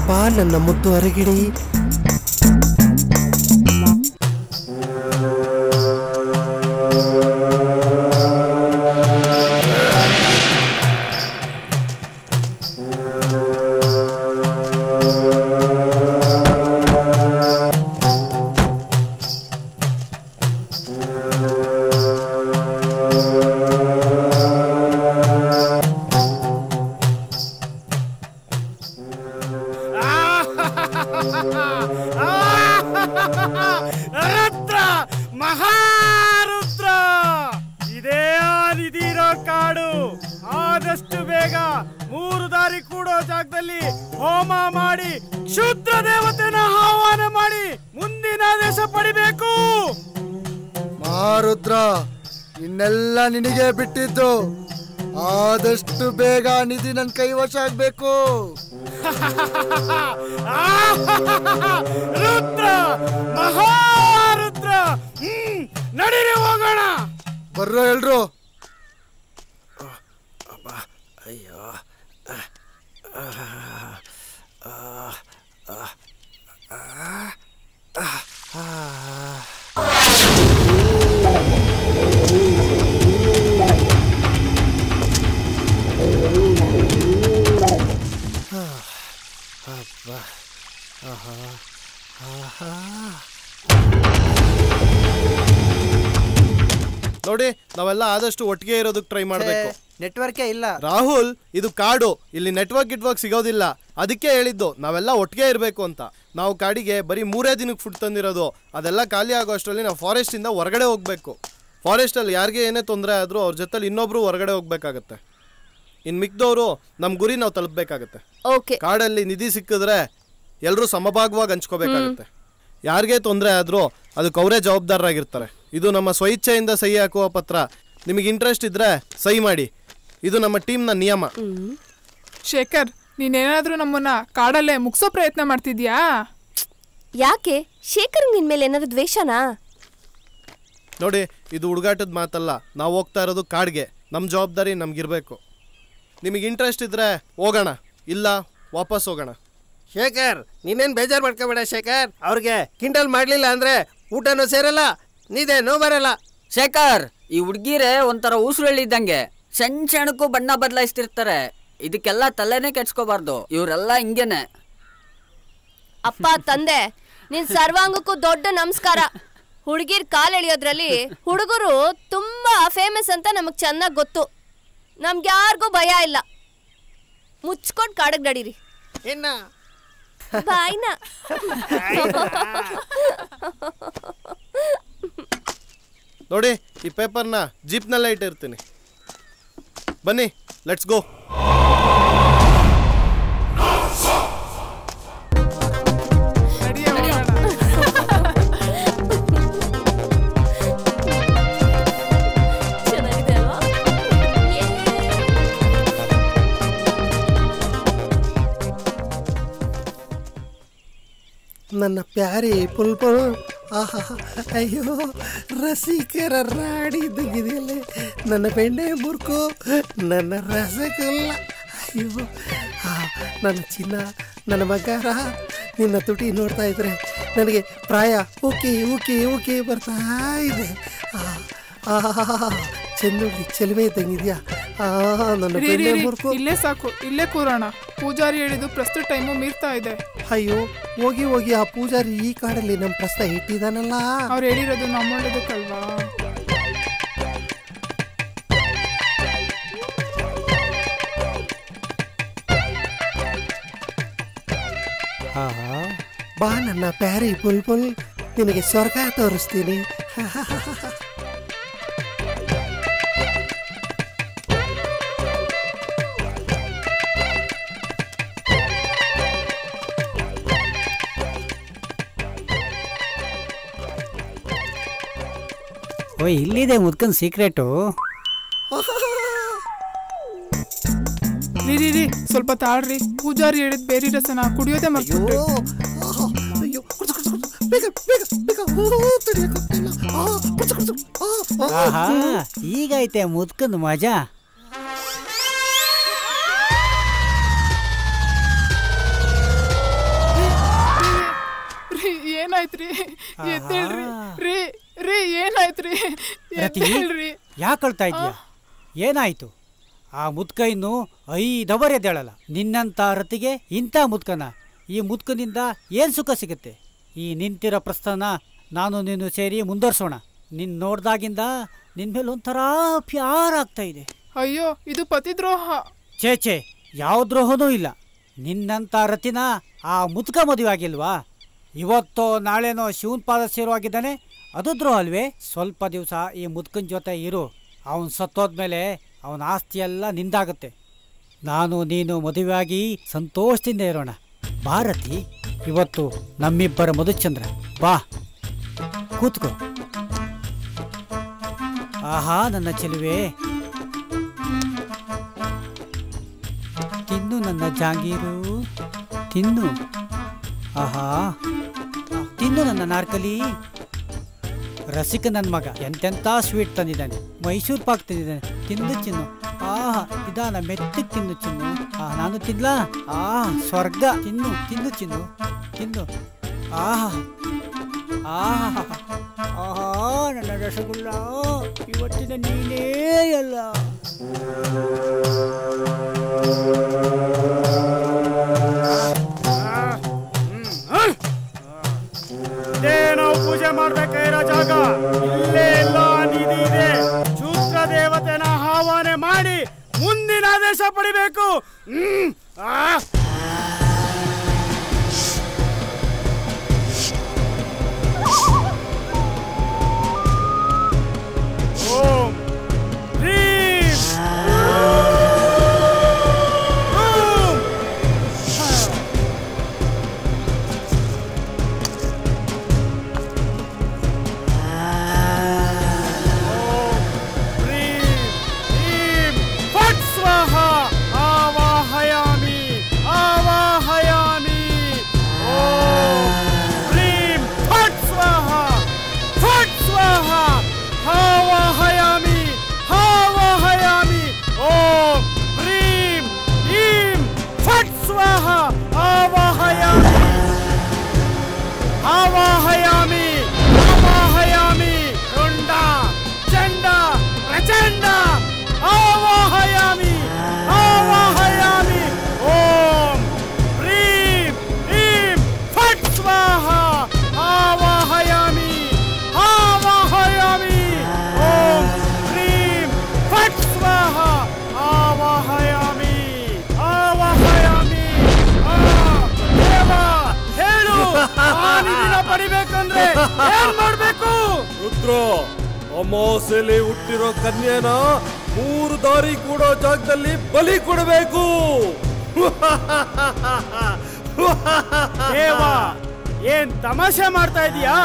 ಬಾ ನನ್ನ ಮುದ್ದು ಹೊರಗಿಡಿ. ರುದ್ರ, ಮಹಾರುದ್ರ, ಇದೇ ನಿಧಿರೋ ಕಾಡು. ಆದಷ್ಟು ಬೇಗ 3 ದಾರಿ ಕುಮಾರಿ ಕೂಡೋ ಜಾಗದಲ್ಲಿ ಹೋಮ ಮಾಡಿ ಕ್ಷುದ್ರ ದೇವತೆನ ಆಹ್ವಾನ ಮಾಡಿ ಮುಂದಿನ ಆದೇಶ ಪಡಿಬೇಕು. ಮಾರುದ್ರ, ಇನ್ನೆಲ್ಲ ನಿನಗೆ ಬಿಟ್ಟಿದ್ದು. ಆದಷ್ಟು ಬೇಗ ನಿಧಿ ನನ್ನ ಕೈವಶ ಆಗ್ಬೇಕು. ರುದ್ರ, ಮಹಾರುದ್ರ, ನಡೀರಿ ಹೋಗೋಣ. ಬರ್ರೋ ಎಲ್ರು. ಅಯ್ಯೋ ನೋಡಿ, ನಾವೆಲ್ಲ ಆದಷ್ಟು ಒಟ್ಟಿಗೆ ಇರೋದಕ್ಕೆ ಟ್ರೈ ಮಾಡಬೇಕು. ನೆಟ್ವರ್ಕೇ ಇಲ್ಲ ರಾಹುಲ್, ಇದು ಕಾಡು, ಇಲ್ಲಿ ನೆಟ್ವರ್ಕ್ ಸಿಗೋದಿಲ್ಲ. ಅದಕ್ಕೆ ಹೇಳಿದ್ದು ನಾವೆಲ್ಲ ಒಟ್ಟಿಗೆ ಇರಬೇಕು ಅಂತ. ನಾವು ಕಾಡಿಗೆ ಬರೀ 3 ದಿನಕ್ಕೆ ಫುಡ್ ತಂದಿರೋದು. ಅದೆಲ್ಲ ಖಾಲಿ ಆಗೋ ಅಷ್ಟರಲ್ಲಿ ನಾವು ಫಾರೆಸ್ಟಿಂದ ಹೊರಗಡೆ ಹೋಗ್ಬೇಕು. ಫಾರೆಸ್ಟಲ್ಲಿ ಯಾರಿಗೆ ಏನೇ ತೊಂದರೆ ಆದರೂ ಅವ್ರ ಜೊತೆಲಿ ಇನ್ನೊಬ್ರು ಹೊರಗಡೆ ಹೋಗ್ಬೇಕಾಗತ್ತೆ. ಇನ್ನು ಮಿಕ್ದವರು ನಮ್ಮ ಗುರಿ ನಾವು ತಲುಪಬೇಕಾಗತ್ತೆ. ಕಾಡಲ್ಲಿ ನಿಧಿ ಸಿಕ್ಕಿದ್ರೆ ಎಲ್ಲರೂ ಸಮಭಾಗವಾಗಿ ಹಂಚ್ಕೋಬೇಕಾಗತ್ತೆ. ಯಾರಿಗೆ ತೊಂದರೆ ಆದರೂ ಅದಕ್ಕೆ ಅವರೇ ಜವಾಬ್ದಾರರಾಗಿರ್ತಾರೆ. ಇದು ನಮ್ಮ ಸ್ವಇಚ್ಛೆಯಿಂದ ಸಹಿ ಹಾಕುವ ಪತ್ರ. ನಿಮಗೆ ಇಂಟ್ರೆಸ್ಟ್ ಇದ್ರೆ ಸಹಿ ಮಾಡಿ. ಇದು ನಮ್ಮ ಟೀಮ್ನ ನಿಯಮ. ಶೇಖರ್, ನೀನೇನಾದ್ರೂ ನಮ್ಮನ್ನ ಕಾಡಲ್ಲೇ ಮುಗಿಸೋ ಪ್ರಯತ್ನ ಮಾಡ್ತಿದ್ಯಾ? ಯಾಕೆ ಶೇಖರ್ ನಿನ್ ಮೇಲೆ ಏನಾದ್ರು ದ್ವೇಷನಾ? ನೋಡಿ, ಇದು ಹುಡುಗಾಟದ ಮಾತಲ್ಲ. ನಾವು ಹೋಗ್ತಾ ಇರೋದು ಕಾಡ್ಗೆ. ನಮ್ಮ ಜವಾಬ್ದಾರಿ ನಮ್ಗಿರ್ಬೇಕು. ನಿಮಗೆ ಇಂಟ್ರೆಸ್ಟ್ ಇದ್ರೆ ಹೋಗೋಣ, ಇಲ್ಲ ವಾಪಸ್ ಹೋಗೋಣ. ಶೇಖರ್, ನೀನೇನು ಬೇಜಾರು ಮಾಡ್ಕೋಬೇಡ ಶೇಖರ್. ಅವ್ರಿಗೆ ಕಿಂಡಲ್ ಮಾಡಲಿಲ್ಲ ಅಂದ್ರೆ ಊಟನೂ ಸೇರಲ್ಲ, ನಿದೇನೂ ಬರಲ್ಲ. ಶೇಖರ್, ಈ ಹುಡ್ಗಿರೇ ಒಂಥರ ಉಸಿರುಳಿದ್ದಂಗೆ ಸಣ್ಣಕ್ಕೂ ಬಣ್ಣ ಬದಲಾಯಿಸ್ತಿರ್ತಾರೆ. ಇದಕ್ಕೆಲ್ಲ ತಲೆನೇ ಕೆಡ್ಸ್ಕೋಬಾರ್ದು. ಇವರೆಲ್ಲ ಹಿಂಗೇನೆ. ಅಪ್ಪ ತಂದೆ, ನಿನ್ ಸರ್ವಾಂಗಕ್ಕೂ ದೊಡ್ಡ ನಮಸ್ಕಾರ. ಹುಡುಗಿರ್ ಕಾಲ್ ಎಳಿಯೋದ್ರಲ್ಲಿ ಹುಡುಗರು ತುಂಬಾ ಫೇಮಸ್ ಅಂತ ನಮಗ್ ಚೆನ್ನಾಗ್ ಗೊತ್ತು. ನಮ್ಗೆ ಯಾರಿಗೂ ಭಯ ಇಲ್ಲ. ಮುಚ್ಕೊಂಡ್ ಕಾಡಕ್ ನಡೀರಿ. ಇನ್ನ ಬಾಯ್ನ ನೋಡಿ, ಈ ಪೇಪರ್ನ ಜೀಪ್ನಲ್ಲೇ ಇಟ್ಟಿರ್ತೀನಿ. ಬನ್ನಿ, ಲೆಟ್ಸ್ ಗೋ. ನನ್ನ ಪ್ಯಾರಿ ಪುಲ್ಪುಲ್, ಆಹಾ, ಅಯ್ಯೋ ರಸಿಕರ ರಾಡಿ ಇದ್ದಂಗಿದೆಯಲ್ಲ ನನ್ನ ಬೆಣ್ಣೆ ಮುರ್ಕು, ನನ್ನ ರಸಗುಲ್ಲ, ಅಯ್ಯೋ ನನ್ನ ಚಿನ್ನ, ನನ್ನ ಬಂಗಾರ. ನಿನ್ನ ತುಟಿ ನೋಡ್ತಾ ಇದ್ರೆ ನನಗೆ ಪ್ರಾಯ ಓಕೆ ಓಕೆ ಓಕೆ ಬರ್ತಾ ಇದೆ. ಚೆನ್ನುಳ್ಳಿ ಚೆಲುವೆ ಇದ್ದಂಗಿದ್ಯಾ ನನ್ನ ಬೆಣ್ಣೆ ಮುರ್ಕು. ಇಲ್ಲೇ ಸಾಕು, ಇಲ್ಲೇ ಕೂರೋಣ. ಪೂಜಾರಿ ಹೇಳಿದ್ದು ಪ್ರಸ್ತುತ ಟೈಮು ಮೀರ್ತಾ ಇದೆ. ಅಯ್ಯೋ ಹೋಗಿ ಹೋಗಿ, ಆ ಪೂಜಾರಿ ಈ ಕಾಡಲ್ಲಿ ನಮ್ಮ ಪ್ರಸ್ತ ಇಟ್ಟಿದಾನಲ್ಲ. ಅವ್ರು ಹೇಳಿರೋದು ನಮ್ಮೊಳ್ಳೇದಕ್ಕಲ್ವಾ? ಬಾ ನನ್ನ ಪ್ಯಾರಿ ಬುಲ್ಬುಲ್, ನಿನಗೆ ಸ್ವರ್ಗ ತೋರಿಸ್ತೀನಿ. ಓಯ್, ಇಲ್ಲಿದೆ ಮುದ್ಕನ್ ಸೀಕ್ರೆಟು. ರೀ ಸ್ವಲ್ಪ ತಾಳ್ರಿ. ಪೂಜಾರಿ ಹೇಳಿದ್ ಬೇರೆ ರಸನ ಕುಡಿಯೋದೇ ಮರ್ತ್ಬಿಟ್ರೆ. ಆಹಾ, ಈಗೈತೆ ಮುದ್ಕನ್ ಮಜಾ. ಏನಾಯ್ತ್ರಿ? ಎದ್ದೇಳ್ರಿ. ರೀ ರೀ ಏನಾಯ್ತ್ರಿ? ಎದ್ದೇಳ್ರಿ. ಯಾಕೆ ಅಳ್ತಾ ಇದ್ಯಾ? ಏನಾಯ್ತು? ಆ ಮುದ್ಕ ಇನ್ನು 5 ಅವರ್ ಎದ್ದೇಳಲ್ಲ. ನಿನ್ನಂತ ರತಿಗೆ ಇಂಥ ಮುದ್ಕನ, ಈ ಮುದ್ಕನಿಂದ ಏನ್ ಸುಖ ಸಿಗುತ್ತೆ? ಈ ನಿಂತಿರೋ ಪ್ರಸ್ಥಾನ ನಾನು ನೀನು ಸೇರಿ ಮುಂದುವರ್ಸೋಣ. ನಿನ್ ನೋಡ್ದಾಗಿಂದ ನಿನ್ ಮೇಲೆ ಒಂಥರ ಪ್ಯಾರ್ ಆಗ್ತಾ ಇದೆ. ಅಯ್ಯೋ, ಇದು ಪತಿದ್ರೋಹ. ಛೇ, ಯಾವ ದ್ರೋಹನೂ ಇಲ್ಲ. ನಿನ್ನಂತ ರತಿನ ಆ ಮುದ್ಕ ಮದುವೆ ಆಗಿಲ್ವಾ? ಇವತ್ತೋ ನಾಳೆನೋ ಶಿವನ್ ಪಾದ ಸೇರುವಾಗಿದ್ದಾನೆ, ಅದು ದ್ರೋಹ ಅಲ್ವೇ? ಸ್ವಲ್ಪ ದಿವಸ ಈ ಮುದ್ಕನ್ ಜೊತೆ ಇರು. ಅವನ್ ಸತ್ತೋದ್ಮೇಲೆ ಅವನ ಆಸ್ತಿ ಎಲ್ಲ ನಿಂದಾಗುತ್ತೆ. ನಾನು ನೀನು ಮದುವೆಯಾಗಿ ಸಂತೋಷದಿಂದ ಇರೋಣ. ಭಾರತಿ, ಇವತ್ತು ನಮ್ಮಿಬ್ಬರ ಮಧುಚಂದ್ರ. ಬಾ ಕೂತ್ಕೋ. ಆಹಾ ನನ್ನ ಚೆಲುವೆ, ತಿನ್ನು ನನ್ನ ಜಾಂಗೀರು, ತಿನ್ನು. ಆಹಾ, ತಿನ್ನು ನನ್ನ ನಾರ್ಕಲಿ. ರಸಿಕ ನನ್ನ ಮಗ ಎಂತೆಂಥ ಸ್ವೀಟ್ ತಂದಿದ್ದಾನೆ, ಮೈಸೂರು ಪಾಕ್ ತಂದಿದ್ದಾನೆ. ತಿಂದು ಚಿನ್ನು. ಆಹಾ, ನಿಧಾನ ಮೆತ್ತಗೆ ತಿನ್ನು ಚಿನ್ನು. ನಾನು ತಿನ್ಲಾ? ಸ್ವರ್ಗ. ತಿನ್ನು ತಿನ್ನು ಚಿನ್ನು, ತಿನ್ನು. ಆಹಾ ಆಹಾ ಆಹಾ, ನನ್ನ ರಸಗುಲ್ಲ, ಇವತ್ತಿನ ನೀನೇ ಅಲ್ಲ. ನಾವು ಪೂಜೆ ಮಾಡ್ಬೇಕಾಗಿರೋ ಜಾಗ ಇಲ್ಲೇ ಎಲ್ಲ ನಿಧಿ ಇದೆ. ಶೂದ್ರ ದೇವತೆನ ಆಹ್ವಾನ ಮಾಡಿ ಮುಂದಿನ ಆದೇಶ ಪಡಿಬೇಕು. ಓಂ ಹ್ರೀಂ ಪಡಿಬೇಕಂದ್ರೆ ಏನ್ ಮಾಡ್ಬೇಕು? ರುದ್ರ, ಅಮಾವಾಸ್ಯೆಯಲ್ಲಿ ಹುಟ್ಟಿರೋ ಕನ್ಯೆನ 3 ದಾರಿ ಕೂಡೋ ಜಾಗದಲ್ಲಿ ಬಲಿ ಕೊಡಬೇಕು. ದೇವ, ಏನ್ ತಮಾಷೆ ಮಾಡ್ತಾ ಇದೀಯಾ?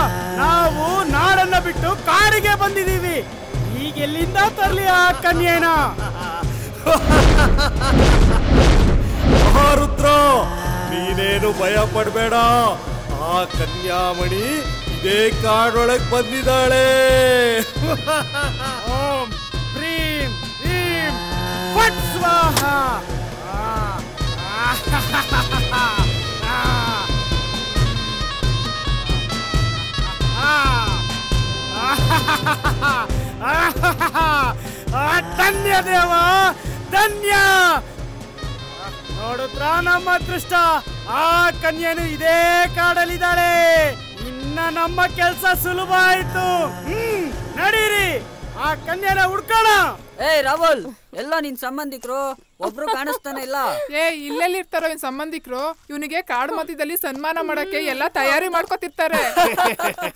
ನಾವು ನಾಡನ್ನ ಬಿಟ್ಟು ಕಾಡಿಗೆ ಬಂದಿದೀವಿ. ಈಗ ಎಲ್ಲಿಂದ ತರ್ಲಿ ಆ ಕನ್ಯೆನ? ರುದ್ರ, ನೀನೇನು ಭಯ ಪಡ್ಬೇಡ. ಆ ಕನ್ಯಾಮಣಿ ಇದೇ ಕಾಡೊಳಗೆ ಬಂದಿದ್ದಾಳೆ. ಓಂ ಹ್ರೀಂ ಹ್ರೀಂ ಫಟ್ ಸ್ವಾಹ. ಧನ್ಯ ದೇವ, ಧನ್ಯ. ನೋಡುತ್ತಾ ನಮ್ಮ ಅದೃಷ್ಟ, ಆ ಕನ್ಯೆನು ಇದೇ ಕಾಡಲ್ಲಿದ್ದಾಳೆ. ಇನ್ನ ನಮ್ಮ ಕೆಲಸ ಸುಲಭ ಆಯ್ತು. ನಡೀರಿ, ಆ ಕನ್ಯೆನ ಹುಡ್ಕೋಣ. ರಾಹುಲ್, ಎಲ್ಲ ನಿನ್ ಸಂಬಂಧಿಕರು ಒಬ್ರು ಕಾಣಿಸ್ತಾನೆ ಇಲ್ಲ. ಇಲ್ಲೆಲ್ಲಿರ್ತಾರೋ ಇನ್ ಸಂಬಂಧಿಕರು? ಇವನಿಗೆ ಕಾಡು ಮಧ್ಯದಲ್ಲಿ ಸನ್ಮಾನ ಮಾಡಕ್ಕೆ ಎಲ್ಲ ತಯಾರಿ ಮಾಡ್ಕೊತಿರ್ತಾರೆ.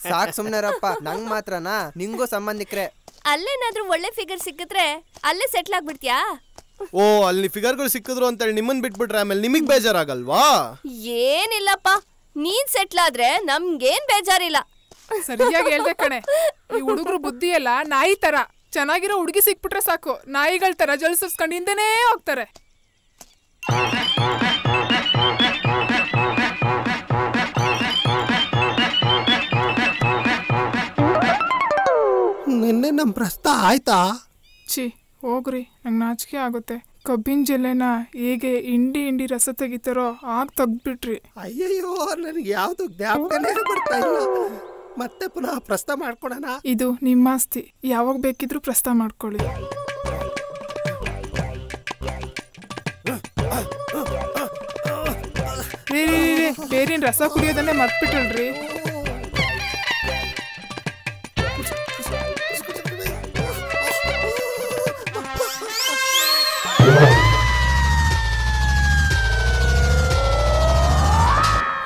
ಸಾಕ್ ಸುಮ್ನೆರಪ್ಪ, ನಂಗ್ ಮಾತ್ರನಾ? ನಿಂಗೂ ಸಂಬಂಧಿಕರೇ. ಅಲ್ಲೇನಾದ್ರೂ ಒಳ್ಳೆ ಫಿಗರ್ ಸಿಕ್ಕಿದ್ರೆ ಅಲ್ಲೇ ಸೆಟ್ಲ್ ಆಗ್ಬಿಡ್ತೀಯಾ? ಓ, ಅಲ್ಲಿ ಫಿಗರ್ಗಳು ಸಿಕ್ಕಿದ್ರು ಅಂತೇಳಿ ನಿಮ್ಮನ್ ಬಿಟ್ಬಿಟ್ರೆ ಆಮೇಲೆ ನಿಮಗ್ ಬೇಜಾರಾಗಲ್ವಾ? ಏನಿಲ್ಲಪ್ಪ, ನೀನ್ ಸೆಟ್ಲ್ ಆದ್ರೆ ನಮ್ಗೇನ್ ಬೇಜಾರಿಲ್ಲ. ಸರಿಯಾಗಿ ಹೇಳ್ದೆ ಕಣೆ. ಈ ಹುಡುಗರು ಬುದ್ಧಿ ಎಲ್ಲ ನಾಯಿ ತರ. ಚೆನ್ನಾಗಿರೋ ಹುಡುಗಿ ಸಿಕ್ಬಿಟ್ರೆ ಸಾಕು, ನಾಯಿಗಳ ತರ ಜಲ್ಸಿಸ್ಕೊಂಡು ಹಿಂದೆನೇ ಹೋಗ್ತಾರೆ. ನಿನ್ನೆ ನಮ್ ಪ್ರಸ್ತ ಆಯ್ತಾ? ಹೋಗ್ರಿ, ನಂಗೆ ನಾಚಿಕೆ ಆಗುತ್ತೆ. ಕಬ್ಬಿನ ಜಲ್ಲೆನ ಹೇಗೆ ಇಂಡಿ ರಸ ತೆಗಿತಾರೋ ಆಗ ತೆಗ್ದ್ಬಿಟ್ರಿ. ಅಯ್ಯಯ್ಯೋ, ನನಗೆ ಯಾವ್ದು ಜ್ಞಾಪಕನೇ ಬರ್ತಾ ಇಲ್ಲ. ಮತ್ತೆ ಪುನಃ ಪ್ರಸ್ತ ಮಾಡ್ಕೊಳೋಣ. ಇದು ನಿಮ್ಮ ಆಸ್ತಿ, ಯಾವಾಗ ಬೇಕಿದ್ರು ಪ್ರಸ್ತ ಮಾಡ್ಕೊಳ್ಳಿ. ಬೇರೇನ್ ರಸ ಕುಡಿಯೋದನ್ನೇ ಮರ್ತ್ಬಿಟ್ರಲ್ರಿ.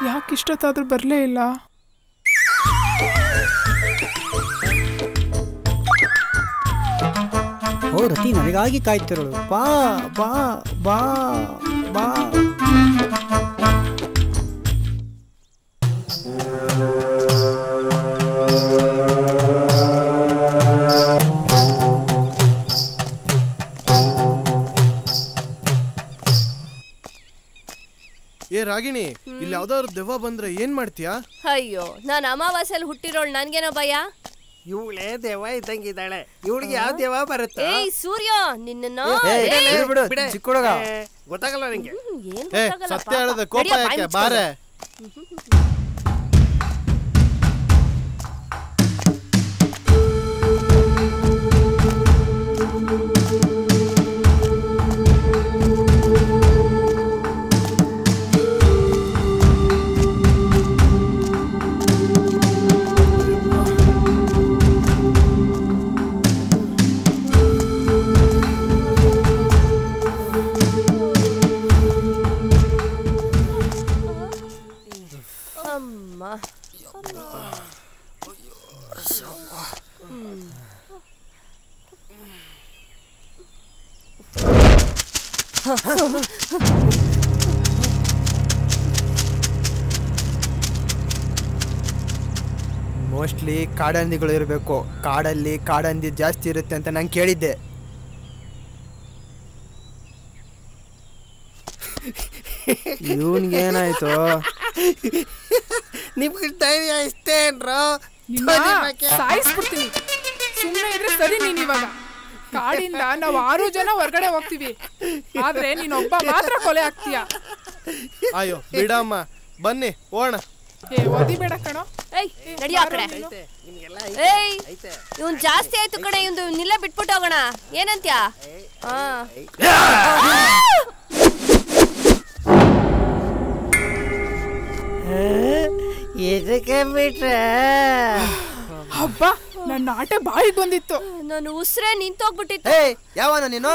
ಯಾಕಿಷ್ಟೊತ್ತಾದ್ರೂ ಬರ್ಲೇ ಇಲ್ಲ? ರತಿ ನನಗಾಗಿ ಕಾಯ್ತಿರೋಳು. ಬಾ ಬಾ ಬಾ ಬಾ. ಏ ರಾಗಿಣಿ, ಇಲ್ಲಿ ಯಾವ್ದಾದ್ರು ದೆವ್ವ ಬಂದ್ರೆ ಏನ್ ಮಾಡ್ತೀಯಾ? ಅಯ್ಯೋ, ನಾನು ಅಮಾವಾಸ್ಯಲ್ಲಿ ಹುಟ್ಟಿರೋಳು, ನನ್ಗೇನೋ ಭಯ. ಇವಳೇ ದೇವ ಇದ್ದಂಗಿದ್ದಾಳೆ, ಇವಳಿಗೆ ಯಾವ ದೇವ ಬರುತ್ತೆ? ಏಯ್ ಸೂರ್ಯ, ನಿನ್ನ ಚಿಕ್ಕ ಹುಡುಗ ಗೊತ್ತಾಗಲ್ಲ ನಿಂಗೆ. ಏ ಸತ್ಯ ಹೇಳದೆ ಕೋಪ ಯಾಕೆ? ಬಾರೆ. ಮೋಸ್ಟ್ಲಿ ಕಾಡಂದಿಗಳು ಇರಬೇಕು. ಕಾಡಲ್ಲಿ ಕಾಡಂದಿ ಜಾಸ್ತಿ ಇರುತ್ತೆ ಅಂತ ನಾನು ಕೇಳಿದ್ದೆ. ಇವನ್ಗೇನಾಯ್ತು? ನಿಮ್ಗೆ ಧೈರ್ಯ ಇಷ್ಟೇನ್ರೋ? ಸಾಯಿಸ್ಬಿಡ್ತೀನಿ. ಸುಮ್ಮನೆ ಇದ್ರೆ ಸರಿ. ನೀನ್ ಇವಾಗ ಕಾಡಿಂದ ನಾವು 6 ಜನ ಹೊರಗಡೆ ಹೋಗ್ತೀವಿ, ಆದ್ರೆ ನೀನೊಬ್ಬ ಮಾತ್ರ ಕೊಲೆ ಆಗ್ತೀಯ. ಅಯ್ಯೋ ಬಿಡಮ್ಮ, ಬನ್ನಿ ಹೋಣ. ಏ ಓದಿ ಬೇಡ ಕಣೋ. ನಡಿಯೋ ಕಡೆ. ಏಯ್, ಇವನ್ ಜಾಸ್ತಿ ಆಯ್ತು ಕಡೆ, ಇವಂದು ನಿಲ್ಲ ಬಿಟ್ಬಿಟ್ಟು ಹೋಗೋಣ. ಏನಂತ್ಯ? ಎದಕ್ಕೆ ಬಿಟ್ರೆ? ಹಬ್ಬ, ನನ್ನ ಆಟ ಬಾಯಿಗೆ ಬಂದಿತ್ತು. ನಾನು ಉಸ್ರೆ ನಿಂತೋಗ್ಬಿಟ್ಟಿತ್ತು. ಯಾವನ ನೀನು?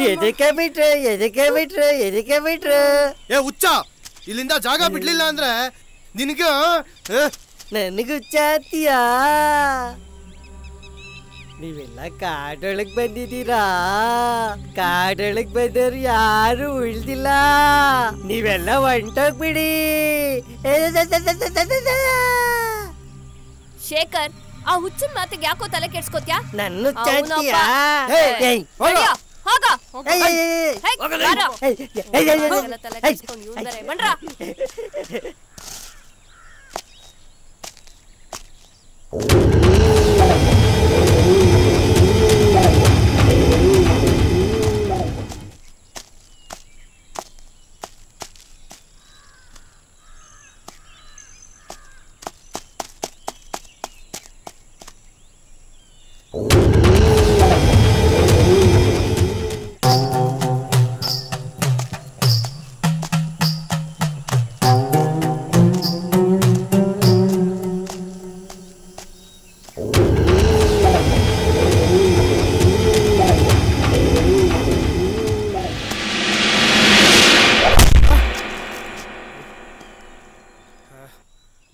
ಎದಕ್ಕೆ ಬಿಟ್ರೆ ಎದಕ್ಕೆ ಬಿಟ್ರೆ ಎದಕ್ಕೆ ಬಿಟ್ರೆ? ಏ ಹುಚ್ಚ, ಇಲ್ಲಿಂದ ಜಾಗ ಬಿಡ್ಲಿಲ್ಲ ಅಂದ್ರೆ ನಿನಗೆ ನನಗೂ ಚಾತಿಯಾ? ನೀವೆಲ್ಲ ಕಾಡೊಳಗ್ ಬಂದಿದ್ದೀರಾ. ಕಾಡೊಳಗ್ ಬಂದವ್ರು ಯಾರು ಉಳ್ದಿಲ್ಲ. ನೀವೆಲ್ಲ ಹೊಂಟೋಗ್ಬಿಡಿ. ಶೇಖರ್, ಆ ಹುಚ್ಚನ್ ಮಾತಿಗೆ ಯಾಕೋ ತಲೆ ಕೆಡ್ಸ್ಕೊತ್ಯಾ? ನನ್ನ ಚಾತಿಯಾ?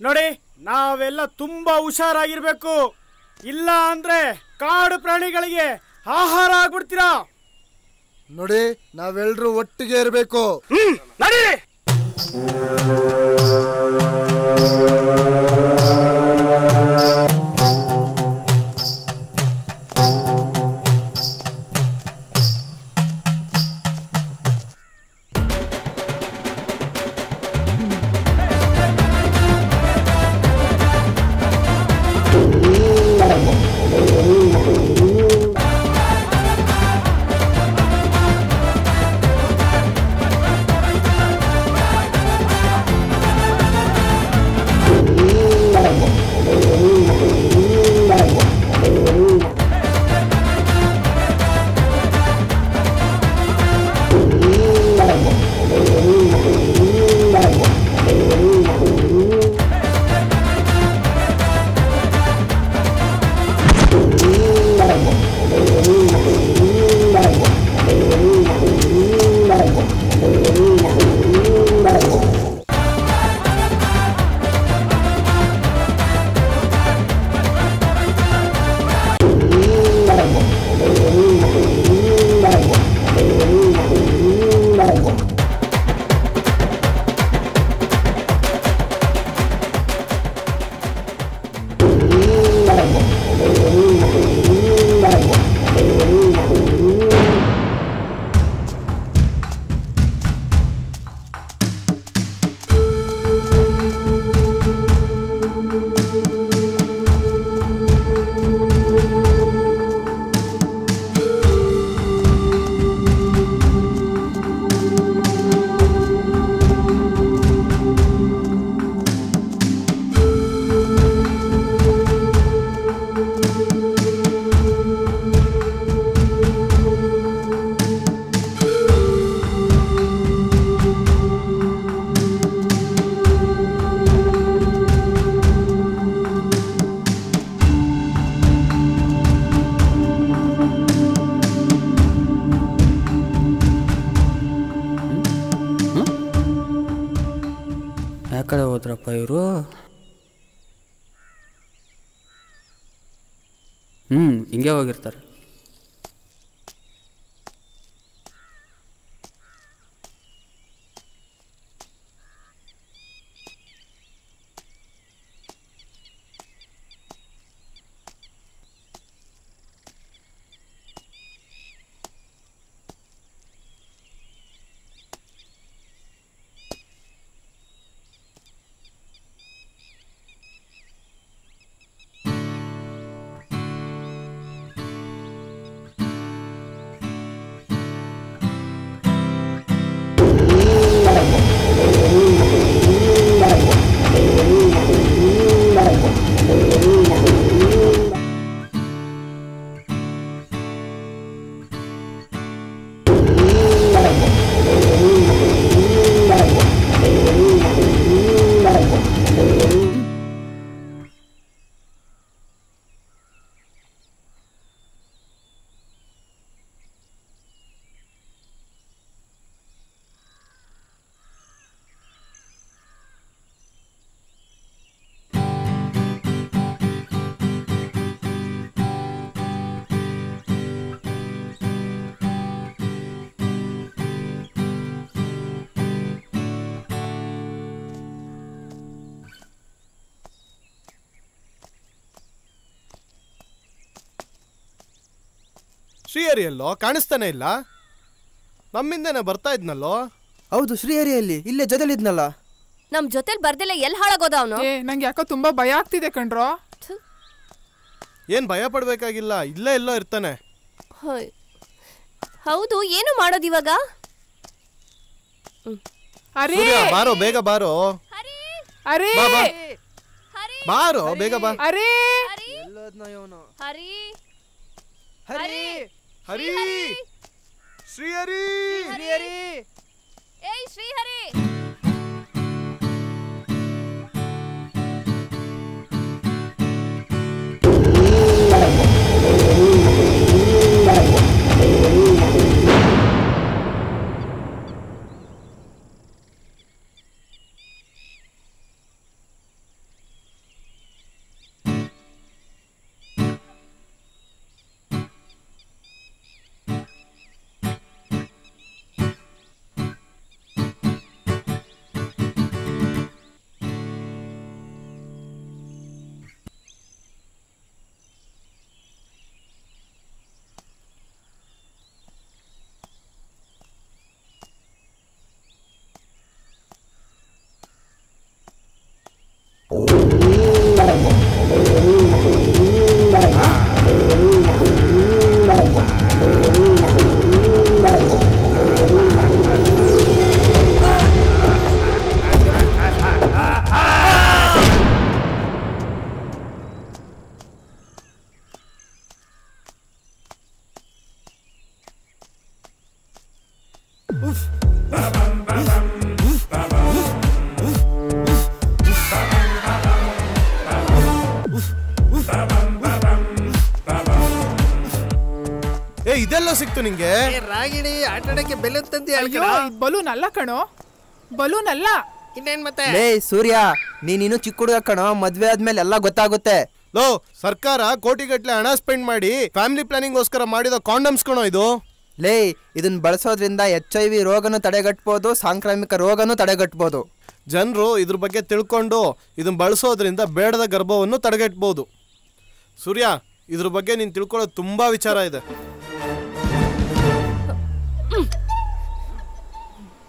ನೋಡಿ, ನಾವೆಲ್ಲ ತುಂಬಾ ಹುಷಾರಾಗಿರ್ಬೇಕು. ಇಲ್ಲ ಅಂದ್ರೆ ಕಾಡು ಪ್ರಾಣಿಗಳಿಗೆ ಆಹಾರ ಆಗ್ಬಿಡ್ತೀರಾ. ನೋಡಿ, ನಾವೆಲ್ಲರೂ ಒಟ್ಟಿಗೆ ಇರಬೇಕು. ನಡೀರಿ. ಹಿಂಗೆ ಹೋಗಿರ್ತಾರೆ. ಶ್ರೀಹರಿ ಎಲ್ಲೋ ಕಾಣಿಸ್ತಾನೆ ಇಲ್ಲ. ನಮ್ಮಿಂದೇನೆ ಬರ್ತಾ ಇದ್ನಲ್ಲೋ. ಹೌದು, ಶ್ರೀಹರಿಯಲ್ಲಿ ಇಲ್ಲೇ ಜೊತೆಲಿದ್ನಲ್ಲ. ನಮ್ ಜೊತೆಲಿ ಬರ್ದೆಲ್ಲ ಎಲ್ಲಿ ಹಾಳಾಗೋದ ಅವನು? ನಂಗೆ ಯಾಕೋ ತುಂಬಾ ಭಯ ಆಗ್ತಿದೆ ಕಣ್ರೋ. ಏನ್ ಭಯ ಪಡ್ಬೇಕಾಗಿಲ್ಲ, ಇಲ್ಲೇ ಎಲ್ಲೋ ಇರ್ತಾನೆ. ಹೌದು, ಏನು ಮಾಡೋದು ಇವಾಗ? ಬಾರೋ ಬೇಗ ಬಾರೋ. ಅರೆ ಬಾರೋ ಬೇಗ ಬಾ. ಅರೆ ಹರಿ ಹರಿ ಹರಿ ಶ್ರೀಹರಿ ಏಯ್ ಶ್ರೀಹರಿ. ಇದೆಲ್ಲ ಸಿಕ್ತು ನಿಂಗೆ? ರಾಗಿಣಿ ಆಟಾಡಕ್ಕೆ ಬೆಲೂನ್ ತಂದಿ. ಬಲೂನ್ ಅಲ್ಲ ಕಣೋ, ಬಲೂನ್ ಅಲ್ಲ. ಇನ್ನೇನ್ ಮತ್ತೆ? ಲೇ ಸೂರ್ಯ, ನೀನಿನ್ನು ಚಿಕ್ಕ ಹುಡುಗ ಕಣೋ, ಮದ್ವೆ ಆದ್ಮೇಲೆ ಎಲ್ಲ ಗೊತ್ತಾಗುತ್ತೆ. ಲೋ, ಸರ್ಕಾರ ಕೋಟಿಗಟ್ಲೆ ಹಣ ಸ್ಪೆಂಡ್ ಮಾಡಿ ಫ್ಯಾಮಿಲಿ ಪ್ಲಾನಿಂಗ್ ಗೋಸ್ಕರ ಮಾಡಿದ ಕಾಂಡಮ್ಸ್ ಕಣೋ ಇದು. ಲೇ, ಇದನ್ನ ಬಳಸೋದ್ರಿಂದ HIV ರೋಗನು ತಡೆಗಟ್ಬೋದು, ಸಾಂಕ್ರಾಮಿಕ ರೋಗನು ತಡೆಗಟ್ಬೋದು. ಜನರು ಇದ್ರ ಬಗ್ಗೆ ತಿಳ್ಕೊಂಡು ಇದನ್ನ ಬಳಸೋದ್ರಿಂದ ಬೇಡದ ಗರ್ಭವನ್ನು ತಡೆಗಟ್ಬೋದು. ಸೂರ್ಯ, ಇದ್ರ ಬಗ್ಗೆ ನೀನು ತಿಳ್ಕೊಳ್ಳೋದು ತುಂಬಾ ವಿಚಾರ ಇದೆ.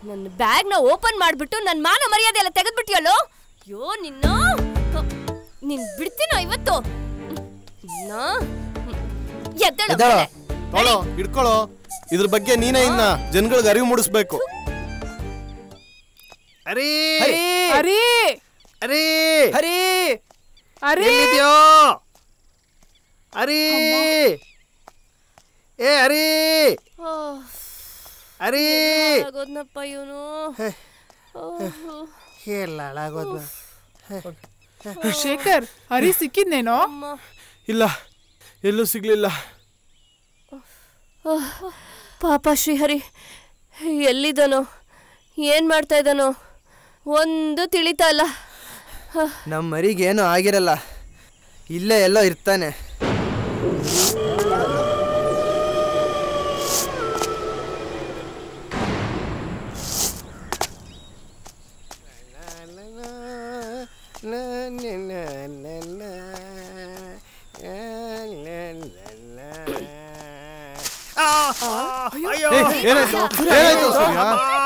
ನನ್ನ ಬ್ಯಾಗ್ನ ಓಪನ್ ಮಾಡ್ಬಿಟ್ಟು ನನ್ನ ಮಾನ ಮರ್ಯಾದೆ ಎಲ್ಲ ತೆಗೆದ್ಬಿಟ್ಟಿಯಲ್ಲೋ. ಅಯ್ಯೋ ನಿನ್ ಬಿಡ್ತೀನೋ ಇವತ್ತು. ಇಡ್ಕೊಳ್ಳೋ, ಇದ್ರ ಬಗ್ಗೆ ನೀನೇ ಇನ್ನ ಜನಗಳಿಗೆ ಅರಿವು ಮೂಡಿಸ್ಬೇಕು. ಅರೇ ಅರೇ ಅರೇ ಹರಿ ಅರೇ ಎಲ್ಲಿದ್ಯೋ? ಅರೇ ಏ ಅರೇ ಅರೇ ಆಗೋದ್ನಪ್ಪ ಇವನು. ಎಲ್ಲ ಹಾಳಾಗೋದ್ನ. ಶೇಖರ್, ಹರಿ ಸಿಕ್ಕಿದ್ನೇನೋ? ಇಲ್ಲ, ಎಲ್ಲೂ ಸಿಗ್ಲಿಲ್ಲ. ಪಾಪ ಶ್ರೀಹರಿ ಎಲ್ಲಿದ್ದಾನೋ, ಏನ್ ಮಾಡ್ತಾ ಇದ್ದಾನೋ ಒಂದು ತಿಳಿತಾ ಇಲ್ಲ. ನಮ್ಮ ಮರಿಗೇನು ಆಗಿರಲ್ಲ, ಇಲ್ಲೇ ಎಲ್ಲೋ ಇರ್ತಾನೆ.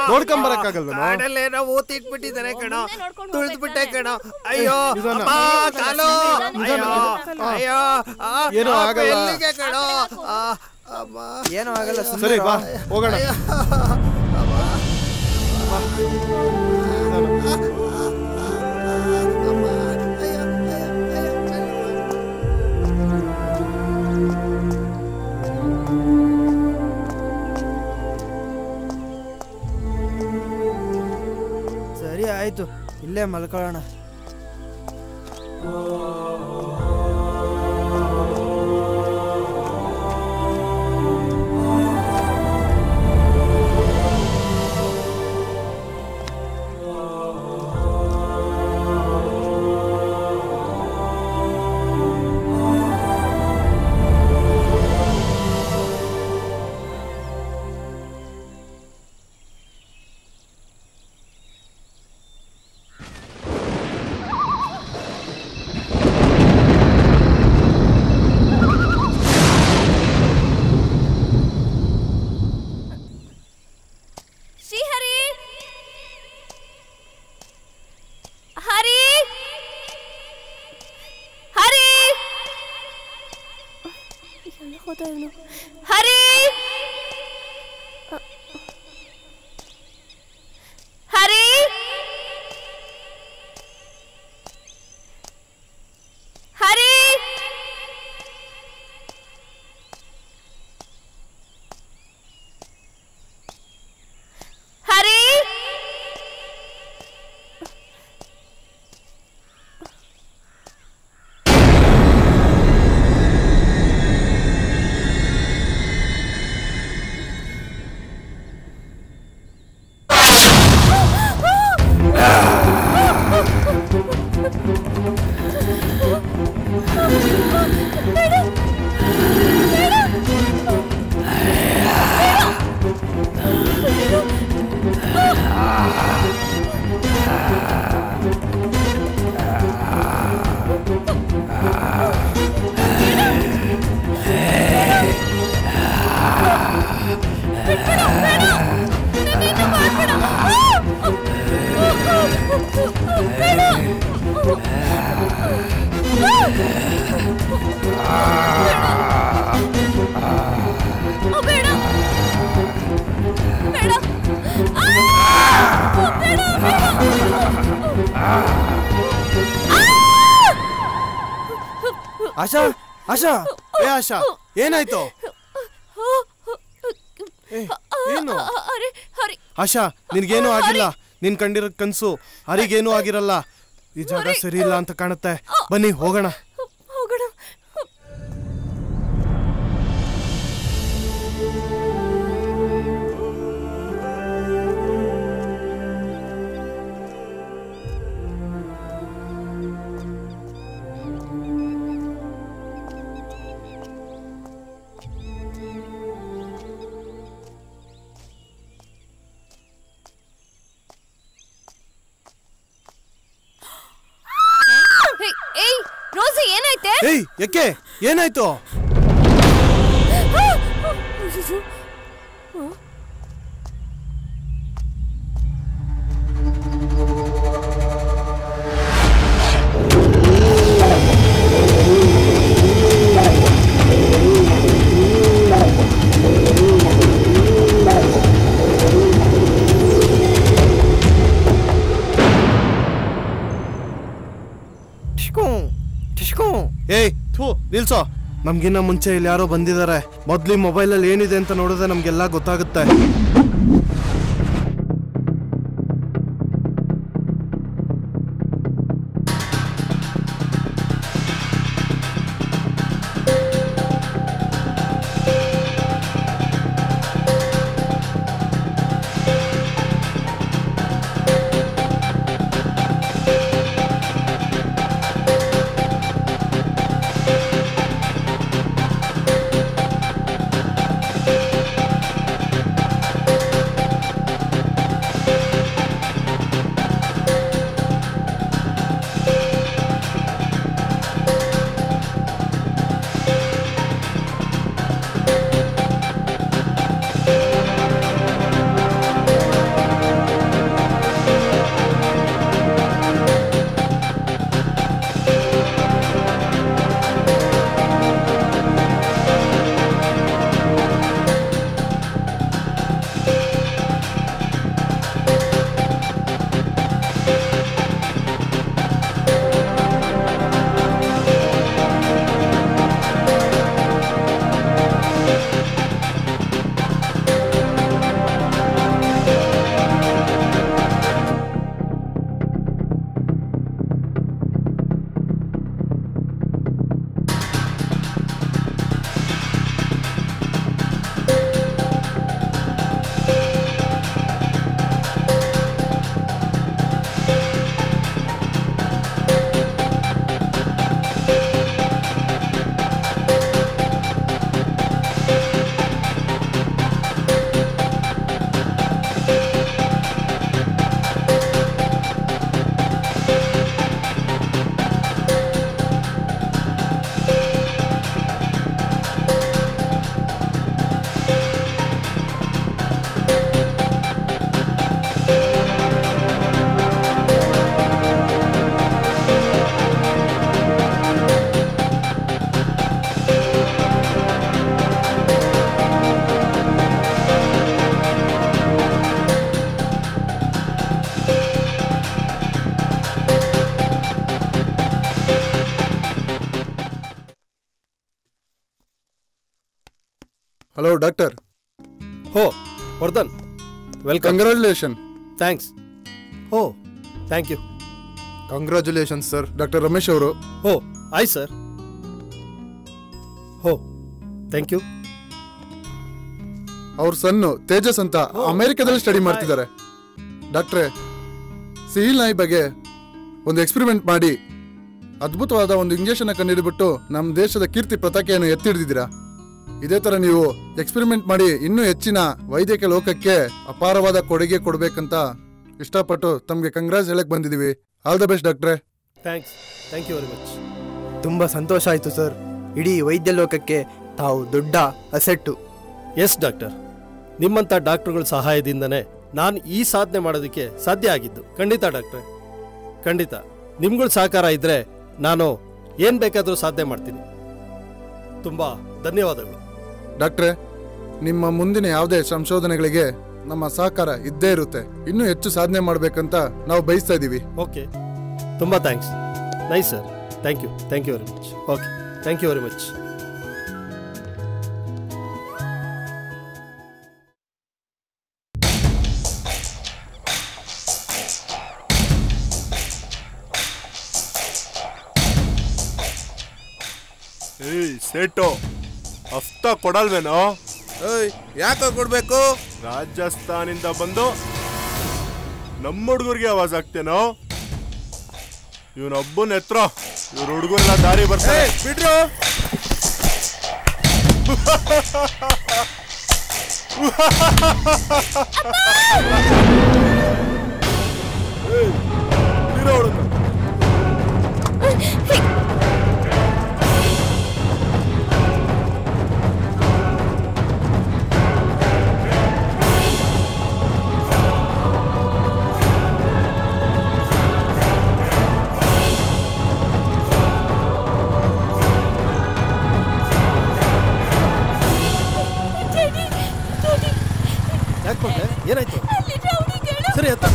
ನೋಡ್ಕೊಂಬರಕ್ಕಾಗಲ್ವ? ಕಾಡಲ್ಲೇನೋ ಊತಿಟ್ಬಿಟ್ಟಿದ್ದಾರೆ ಕಣೋ, ತುಳಿದ್ಬಿಟ್ಟೆ ಕಣೋ. ಅಯ್ಯೋ ಕಾಲು, ಅಯ್ಯೋ ಏನೋ ಆಗಲ್ಲ. ಎಲ್ಲಿಗೆ ಕಣೋ? ಏನೋ ಆಗಲ್ಲ, ಸರಿ ಬಾ ಹೋಗೋಣ. ಸರಿ ಆಯ್ತು, ಇಲ್ಲೇ ಮಲ್ಕೊಳ್ಳೋಣ. ಹರಿ ಹರಿ ಹರಿ ಹರಿ ಆಶಾ, ಆಶಾ, ಏ ಆಶಾ, ಏನಾಯ್ತು? ಏನು ಆಶಾ, ನಿನ್ಗೇನು ಆಗಿಲ್ಲ. ನಿನ್ ಕಂಡಿರೋ ಕನ್ಸು ಹರಿಗೇನು ಆಗಿರಲ್ಲ. ಈ ಜಾಗ ಸರಿ ಇಲ್ಲ ಅಂತ ಕಾಣುತ್ತೆ. ಬನ್ನಿ ಹೋಗೋಣ. ಏಯ್, ಯಾಕೆ? ಏನಾಯ್ತು? ಏಯ್ ಥೂ, ನಿಲ್ಸೋ. ನಮ್ಗಿನ್ನ ಮುಂಚೆ ಇಲ್ಲಿ ಯಾರೋ ಬಂದಿದ್ದಾರೆ. ಮೊದ್ಲು ಮೊಬೈಲ್ ಅಲ್ಲಿ ಏನಿದೆ ಅಂತ ನೋಡಿದ್ರೆ ನಮ್ಗೆಲ್ಲ ಗೊತ್ತಾಗುತ್ತೆ. Hello doctor. Oh Vardhan, welcome. Congratulation. Thanks. Oh thank you. Congratulation sir. Doctor Ramesh ಅವರು. ಓ ಆಯ್ ಸರ್. Oh thank you. ಅವ್ರ ಸನ್ನು ತೇಜಸ್ ಅಂತ ಅಮೆರಿಕದಲ್ಲಿ ಸ್ಟಡಿ ಮಾಡ್ತಿದ್ದಾರೆ. ಡಾಕ್ಟ್ರೆ, ಸಿಹಿಲ್ ನಾಯಿ ಬಗ್ಗೆ ಒಂದು ಎಕ್ಸ್ಪೆರಿಮೆಂಟ್ ಮಾಡಿ ಅದ್ಭುತವಾದ ಒಂದು ಇಂಜೆಕ್ಷನ್ ಕಂಡುಹಿಡಿಬಿಟ್ಟು ನಮ್ಮ ದೇಶದ ಕೀರ್ತಿ ಪತಾಕೆಯನ್ನು ಎತ್ತಿಡಿದಿರಾ. ಇದೇ ತರ ನೀವು ಎಕ್ಸ್ಪೆರಿಮೆಂಟ್ ಮಾಡಿ ಇನ್ನೂ ಹೆಚ್ಚಿನ ವೈದ್ಯಕೀಯ ಲೋಕಕ್ಕೆ ಅಪಾರವಾದ ಕೊಡುಗೆ ಕೊಡ್ಬೇಕಂತ ಇಷ್ಟಪಟ್ಟು ತಮಗೆ ಕಂಗ್ರಾಟ್ಸ್ ಹೇಳಕ್ ಬಂದಿದೀವಿ. ಆಲ್ ದ ಬೆಸ್ಟ್ ಡಾಕ್ಟ್ರೆ. Thanks. Thank you very much. ತುಂಬ ಸಂತೋಷ ಆಯಿತು ಸರ್. ಇಡೀ ವೈದ್ಯ ಲೋಕಕ್ಕೆ ತಾವು ದೊಡ್ಡ ಅಸೆಟ್ಟು. ಎಸ್ ಡಾಕ್ಟರ್, ನಿಮ್ಮಂಥ ಡಾಕ್ಟರ್ಗಳ ಸಹಾಯದಿಂದನೇ ನಾನು ಈ ಸಾಧನೆ ಮಾಡೋದಕ್ಕೆ ಸಾಧ್ಯ ಆಗಿದ್ದು. ಖಂಡಿತ ಡಾಕ್ಟ್ರೆ, ಖಂಡಿತ. ನಿಮ್ಗಳ ಸಹಕಾರ ಇದ್ರೆ ನಾನು ಏನ್ ಬೇಕಾದರೂ ಸಾಧನೆ ಮಾಡ್ತೀನಿ. ತುಂಬಾ ಧನ್ಯವಾದಗಳು ಡಾಕ್ಟ್ರೆ. ನಿಮ್ಮ ಮುಂದಿನ ಯಾವುದೇ ಸಂಶೋಧನೆಗಳಿಗೆ ನಮ್ಮ ಸಹಕಾರ ಇದ್ದೇ ಇರುತ್ತೆ. ಇನ್ನೂ ಹೆಚ್ಚು ಸಾಧನೆ ಮಾಡ್ಬೇಕಂತ ನಾವು ಬಯಸ್ತಾ ಇದೀವಿ. ಓಕೆ, ತುಂಬಾ thanks. Nice sir. Thank you. Thank you very much. Okay, thank you very much. ಸೇಟು ಹಫ್ತಾ ಕೊಡಲ್ವೇನೋ? ಯಾಕೆ ಕೊಡ್ಬೇಕು? ರಾಜಸ್ಥಾನಿಂದ ಬಂದು ನಮ್ಮ ಹುಡುಗರಿಗೆ ಆವಾಜ್ ಆಗ್ತೇನೋ? ಇವನೊಬ್ಬನ ಎತ್ರ, ಇವ್ರ ಹುಡುಗರೆಲ್ಲ ದಾರಿ ಬರ್ತಾರೆ. ಬಿಡ್ರು. ಏನಾಯ್ತು? ಸರಿ ಅತ್ತ.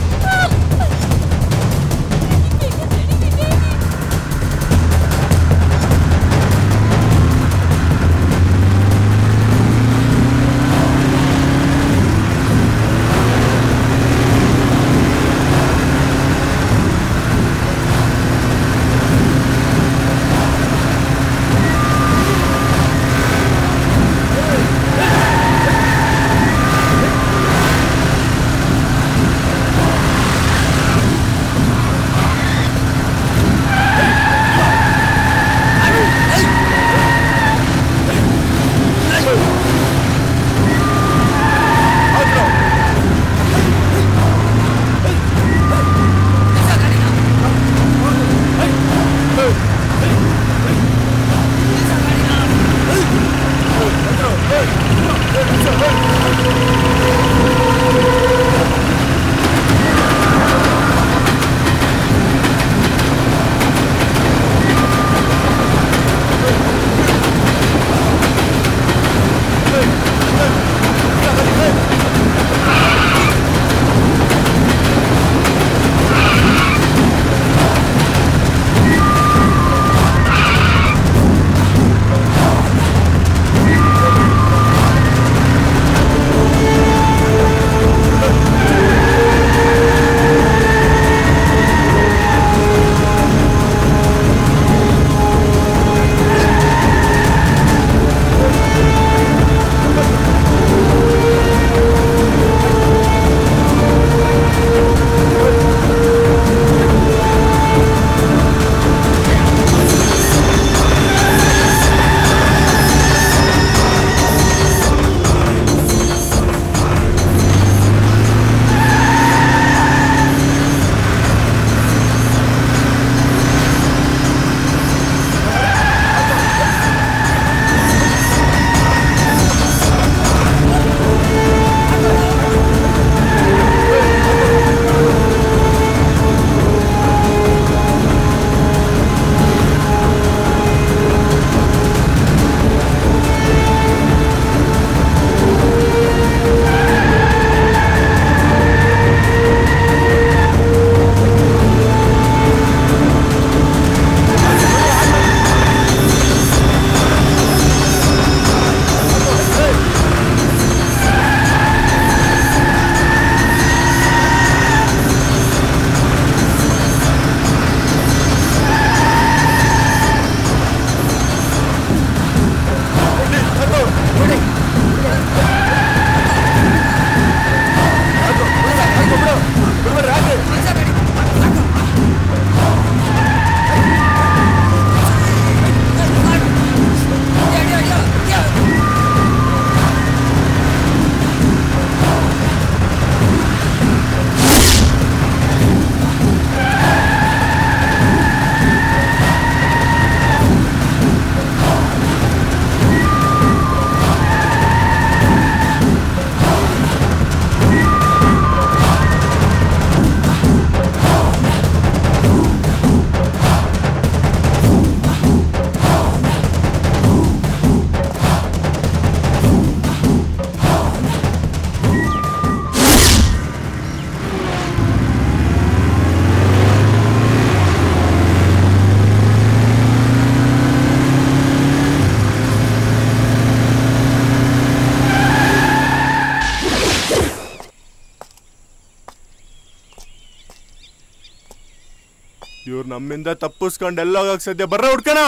ನಮ್ಮಿಂದ ತಪ್ಪಿಸ್ಕೊಂಡು ಎಲ್ಲ ಹೋಗಕ್ ಸದ್ಯ ಬರ್ರ ಹುಡ್ಕಣ.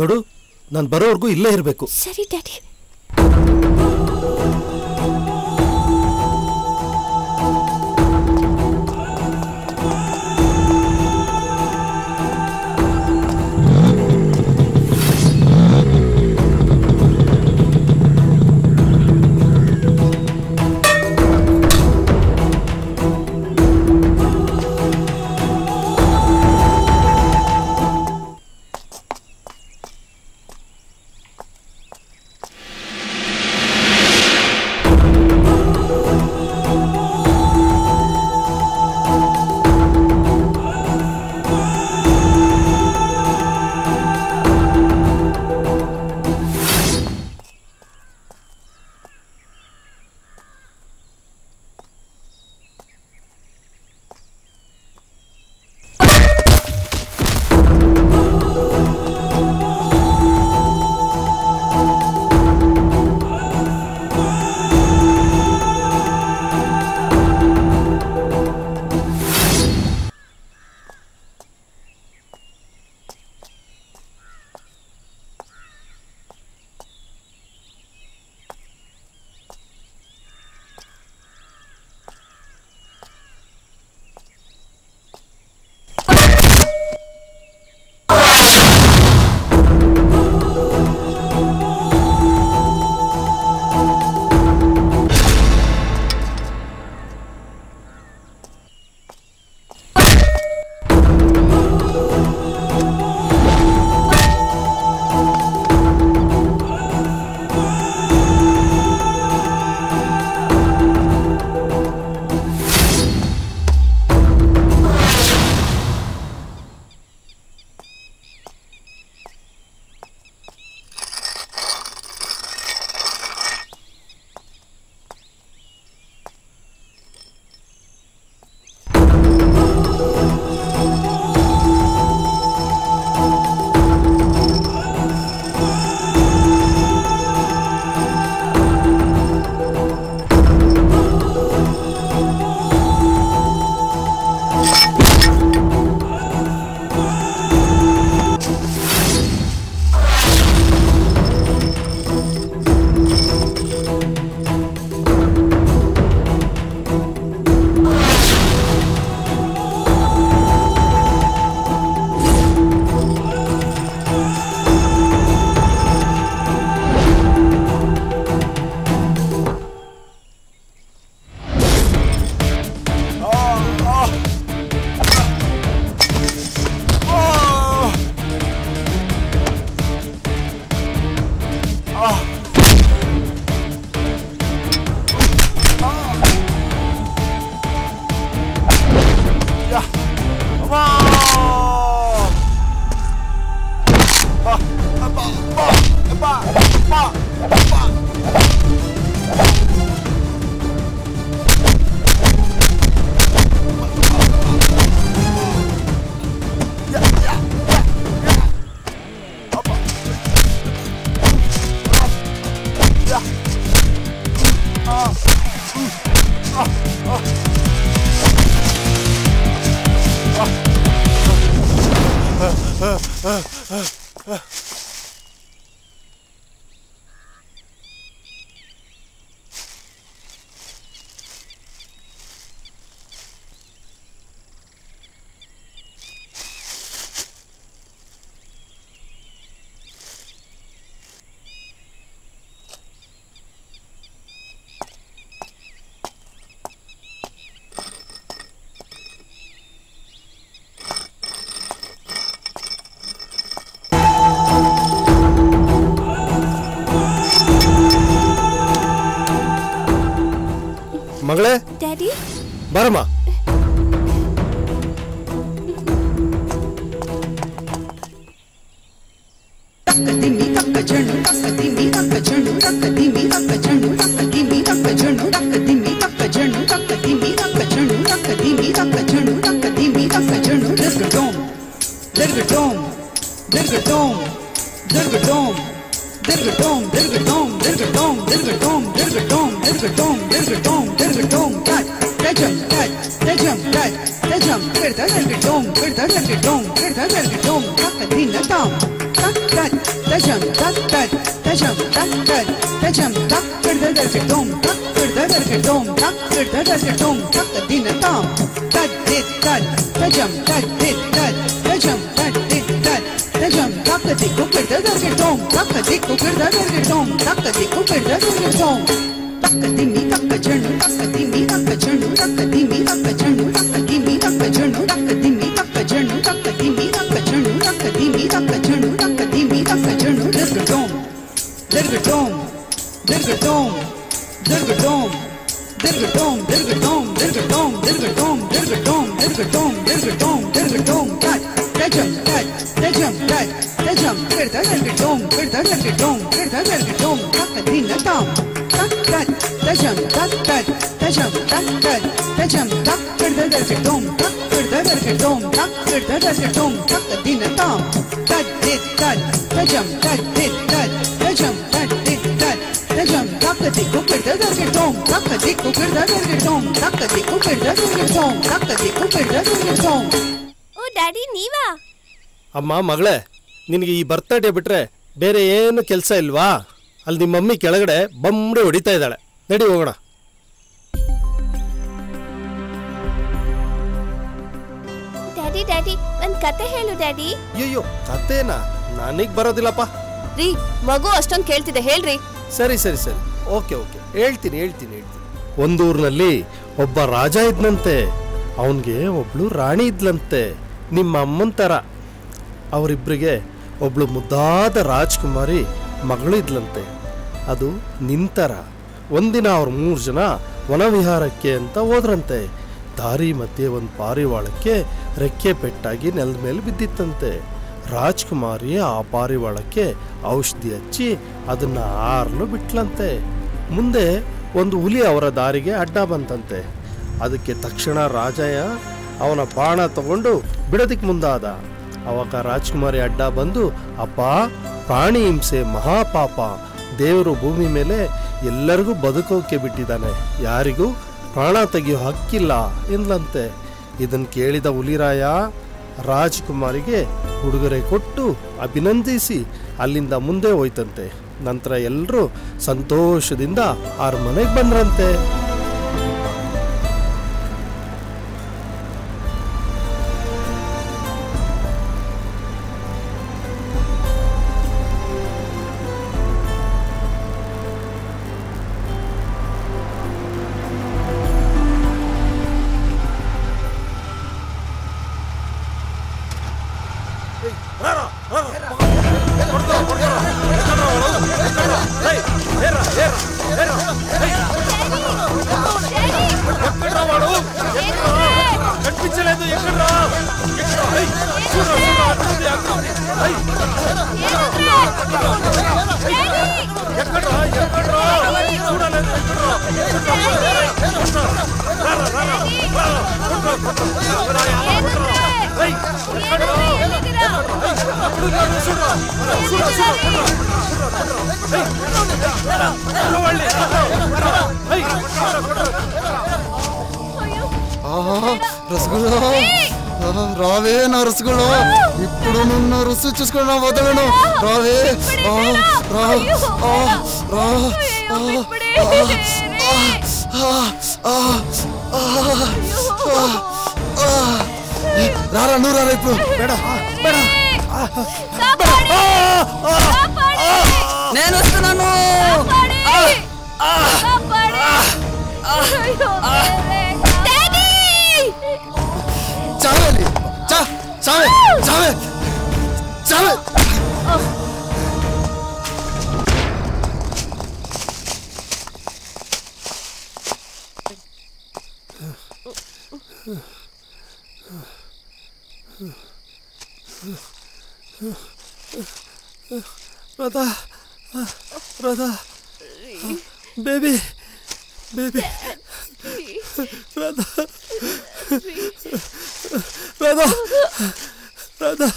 ನೋಡು, ನಾನು ಬರೋವರೆಗೂ ಇಲ್ಲೇ ಇರಬೇಕು. ಸರಿ ಡ್ಯಾಡಿ. ಮಗಳೇ, ಡ್ಯಾಡಿ ಬರಮ್ಮ. Dirgadom, ಡ್ಯಾಡಿ ನೀವಾ? ಅಮ್ಮ ಮಗಳೇ, ನಿನಗೆ ಈ ಬರ್ತಡೇ ಬಿಟ್ರೆ ಬೇರೆ ಏನು ಕೆಲಸ ಇಲ್ವಾ? ಅಲ್ಲಿ ನಿಮ್ಮ ಮಮ್ಮಿ ಕೆಳಗಡೆ ಬಮ್ರೆ ಹೊಡಿತಾ ಇದ್ದಾಳೆ. ನಡಿ ಹೋಗೋಣ. ಡ್ಯಾಡಿ ಡ್ಯಾಡಿ ಒಂದ್ ಕತೆ ಹೇಳು ಡ್ಯಾಡಿ. ಅಯ್ಯೋ ಕತೆನಾ? ನನಗ್ ಬರೋದಿಲ್ಲಪ್ಪ. ರೀ ಮಗು ಅಷ್ಟೊಂದು ಕೇಳ್ತಿದೆ, ಹೇಳ್ರಿ. ಸರಿ ಸರಿ ಸರಿ, ಓಕೆ ಓಕೆ, ಹೇಳ್ತೀನಿ. ಒಂದೂರಿನಲ್ಲಿ ಒಬ್ಬ ರಾಜ ಇದ್ನಂತೆ. ಅವನಿಗೆ ಒಬ್ಳು ರಾಣಿ ಇದ್ಲಂತೆ, ನಿಮ್ಮ ಅಮ್ಮನ ಥರ. ಅವರಿಬ್ಬರಿಗೆ ಒಬ್ಳು ಮುದ್ದಾದ ರಾಜ್ಕುಮಾರಿ ಮಗಳು ಇದ್ಲಂತೆ, ಅದು ನಿಂತರ. ಒಂದಿನ ಅವ್ರು 3 ಜನ ವನವಿಹಾರಕ್ಕೆ ಅಂತ ಹೋದ್ರಂತೆ. ದಾರಿ ಮಧ್ಯೆ ಒಂದು ಪಾರಿವಾಳಕ್ಕೆ ರೆಕ್ಕೆ ಪೆಟ್ಟಾಗಿ ನೆಲದ ಮೇಲೆ ಬಿದ್ದಿತ್ತಂತೆ. ರಾಜ್ಕುಮಾರಿ ಆ ಪಾರಿವಾಳಕ್ಕೆ ಔಷಧಿ ಹಚ್ಚಿ ಅದನ್ನ ಆರಲು ಬಿಟ್ಲಂತೆ. ಮುಂದೆ ಒಂದು ಹುಲಿ ಅವರ ದಾರಿಗೆ ಅಡ್ಡ ಬಂತಂತೆ. ಅದಕ್ಕೆ ತಕ್ಷಣ ರಾಜಯ್ಯ ಅವನ ಬಾಣ ತಗೊಂಡು ಬಿಡೋದಿಕ್ ಮುಂದಾದ. ಅವಾಗ ರಾಜ್ಕುಮಾರಿ ಅಡ್ಡ ಬಂದು, ಅಪ್ಪ, ಪ್ರಾಣಿ ಹಿಂಸೆ ಮಹಾಪಾಪ, ದೇವರು ಭೂಮಿ ಮೇಲೆ ಎಲ್ಲರಿಗೂ ಬದುಕೋಕೆ ಬಿಟ್ಟಿದ್ದಾನೆ, ಯಾರಿಗೂ ಪ್ರಾಣ ತೆಗೆಯೋ ಹಕ್ಕಿಲ್ಲ ಎಂದ್ಲಂತೆ. ಇದನ್ನು ಕೇಳಿದ ಹುಲಿರಾಯ ರಾಜ್ಕುಮಾರಿಗೆ ಉಡುಗೊರೆ ಕೊಟ್ಟು ಅಭಿನಂದಿಸಿ ಅಲ್ಲಿಂದ ಮುಂದೆ ಹೋಯ್ತಂತೆ. ನಂತರ ಎಲ್ಲರೂ ಸಂತೋಷದಿಂದ ಅವ್ರ ಮನೆಗೆ ಬಂದ್ರಂತೆ. రసగుల్లా రావే నా రసగుల్లా, ఇప్పుడు నున్న రుచి చూసుకుని నా వదలను. రావే రారా, నువ్వు రారా ఇప్పుడు. నేను వస్తున్నాను. చావాలి, చావే చావే చావే. Radha, Radha, baby, baby, Radha, Radha, Radha,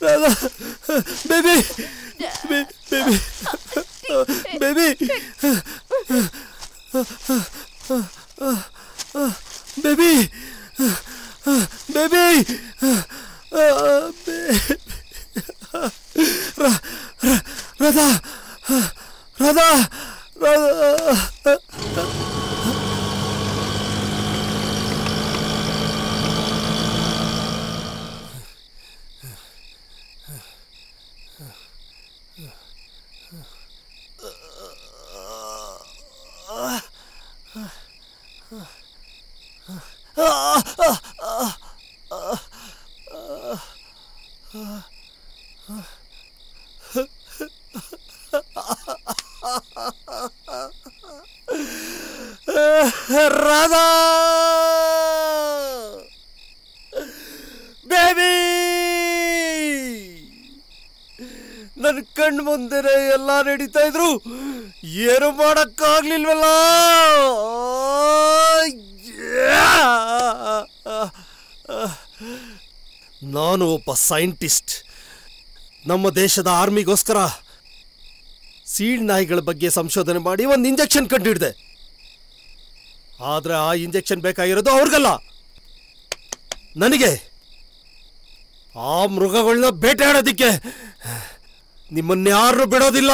Radha, baby, baby, baby, baby baby Radha Radha Radha baby ನನ್ನ ಕಣ್ಣು ಮುಂದೆನೆ ಎಲ್ಲ ನಡೀತಾ ಇದ್ರು, ಏನು ಮಾಡಕ್ಕಾಗ್ಲಿಲ್ವಲ್ಲ. ನಾನು ಒಬ್ಬ ಸೈಂಟಿಸ್ಟ್. ನಮ್ಮ ದೇಶದ ಆರ್ಮಿಗೋಸ್ಕರ ಸೀಳ್ ನಾಯಿಗಳ ಬಗ್ಗೆ ಸಂಶೋಧನೆ ಮಾಡಿ ಒಂದು ಇಂಜೆಕ್ಷನ್ ಕಂಡುಹಿಡಿದೆ. ಆದ್ರೆ ಆ ಇಂಜೆಕ್ಷನ್ ಬೇಕಾಗಿರೋದು ಅವ್ರಿಗಲ್ಲ, ನನಗೆ. ಆ ಮೃಗಗಳನ್ನ ಬೇಟೆಯಾಡೋದಿಕ್ಕೆ. ನಿಮ್ಮನ್ಯಾರನ್ನೂ ಬಿಡೋದಿಲ್ಲ,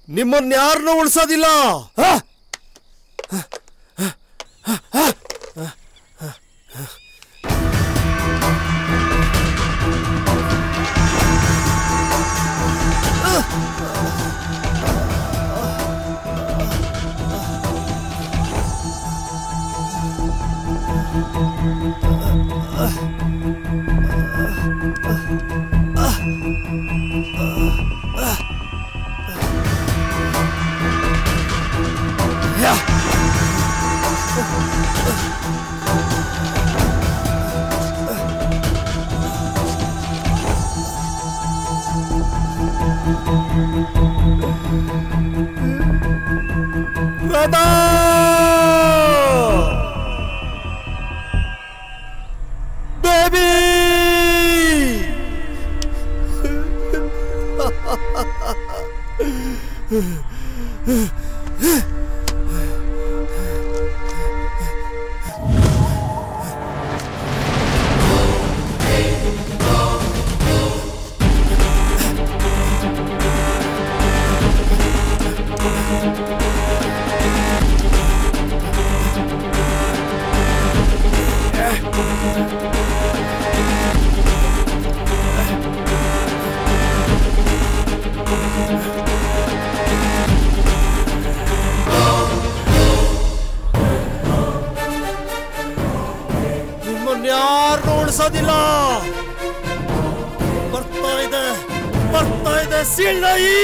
ನಿಮ್ಮನ್ಯಾರನ್ನೂ ಉಳಿಸೋದಿಲ್ಲ. ರಾಧಾ ಬೇಬಿ ನಿಮ್ಮನ್ಯಾರನ್ನೂ ಉಳಿಸೋದಿಲ್ಲ. ಬರ್ತಾ ಇದೆ ಸೀಳ್ ನಾಯಿ.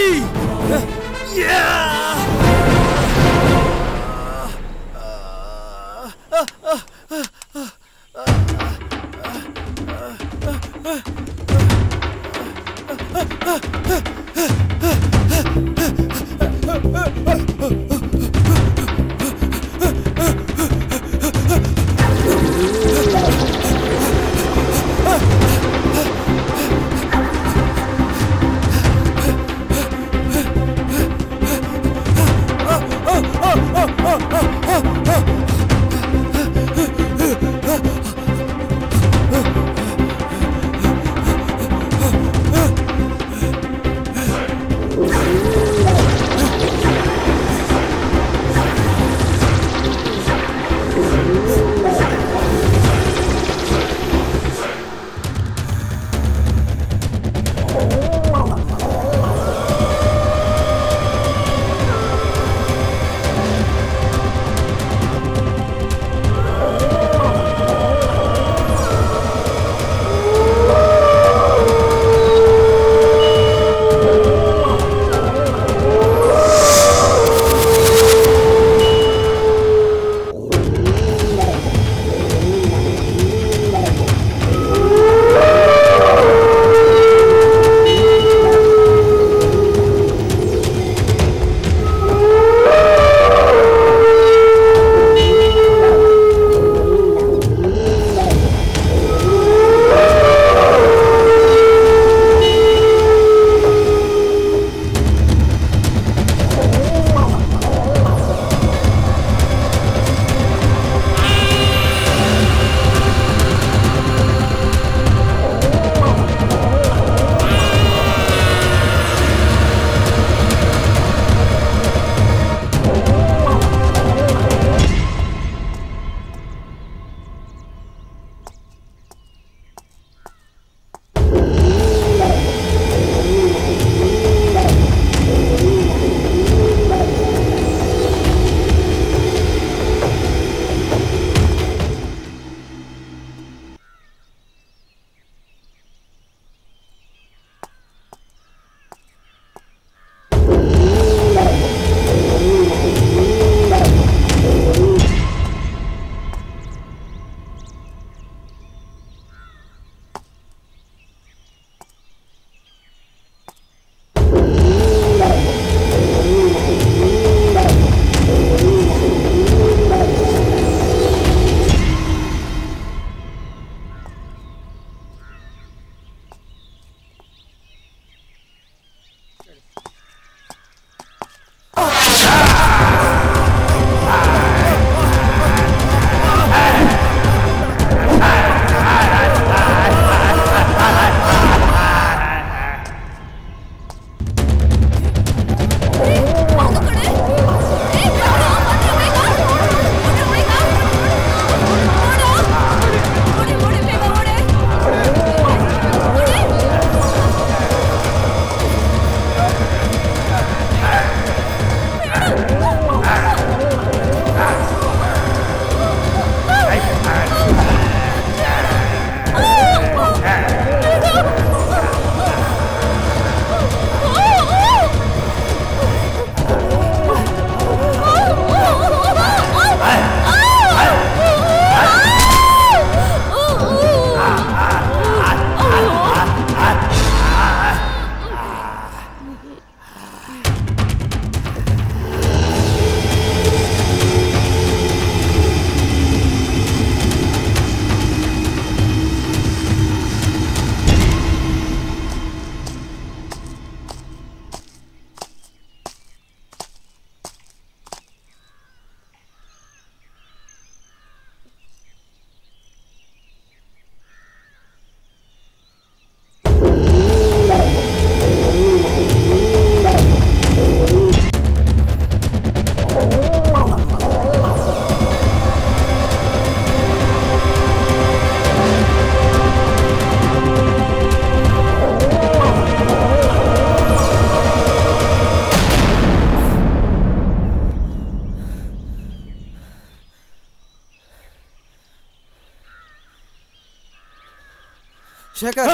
ಶೇಖರ್,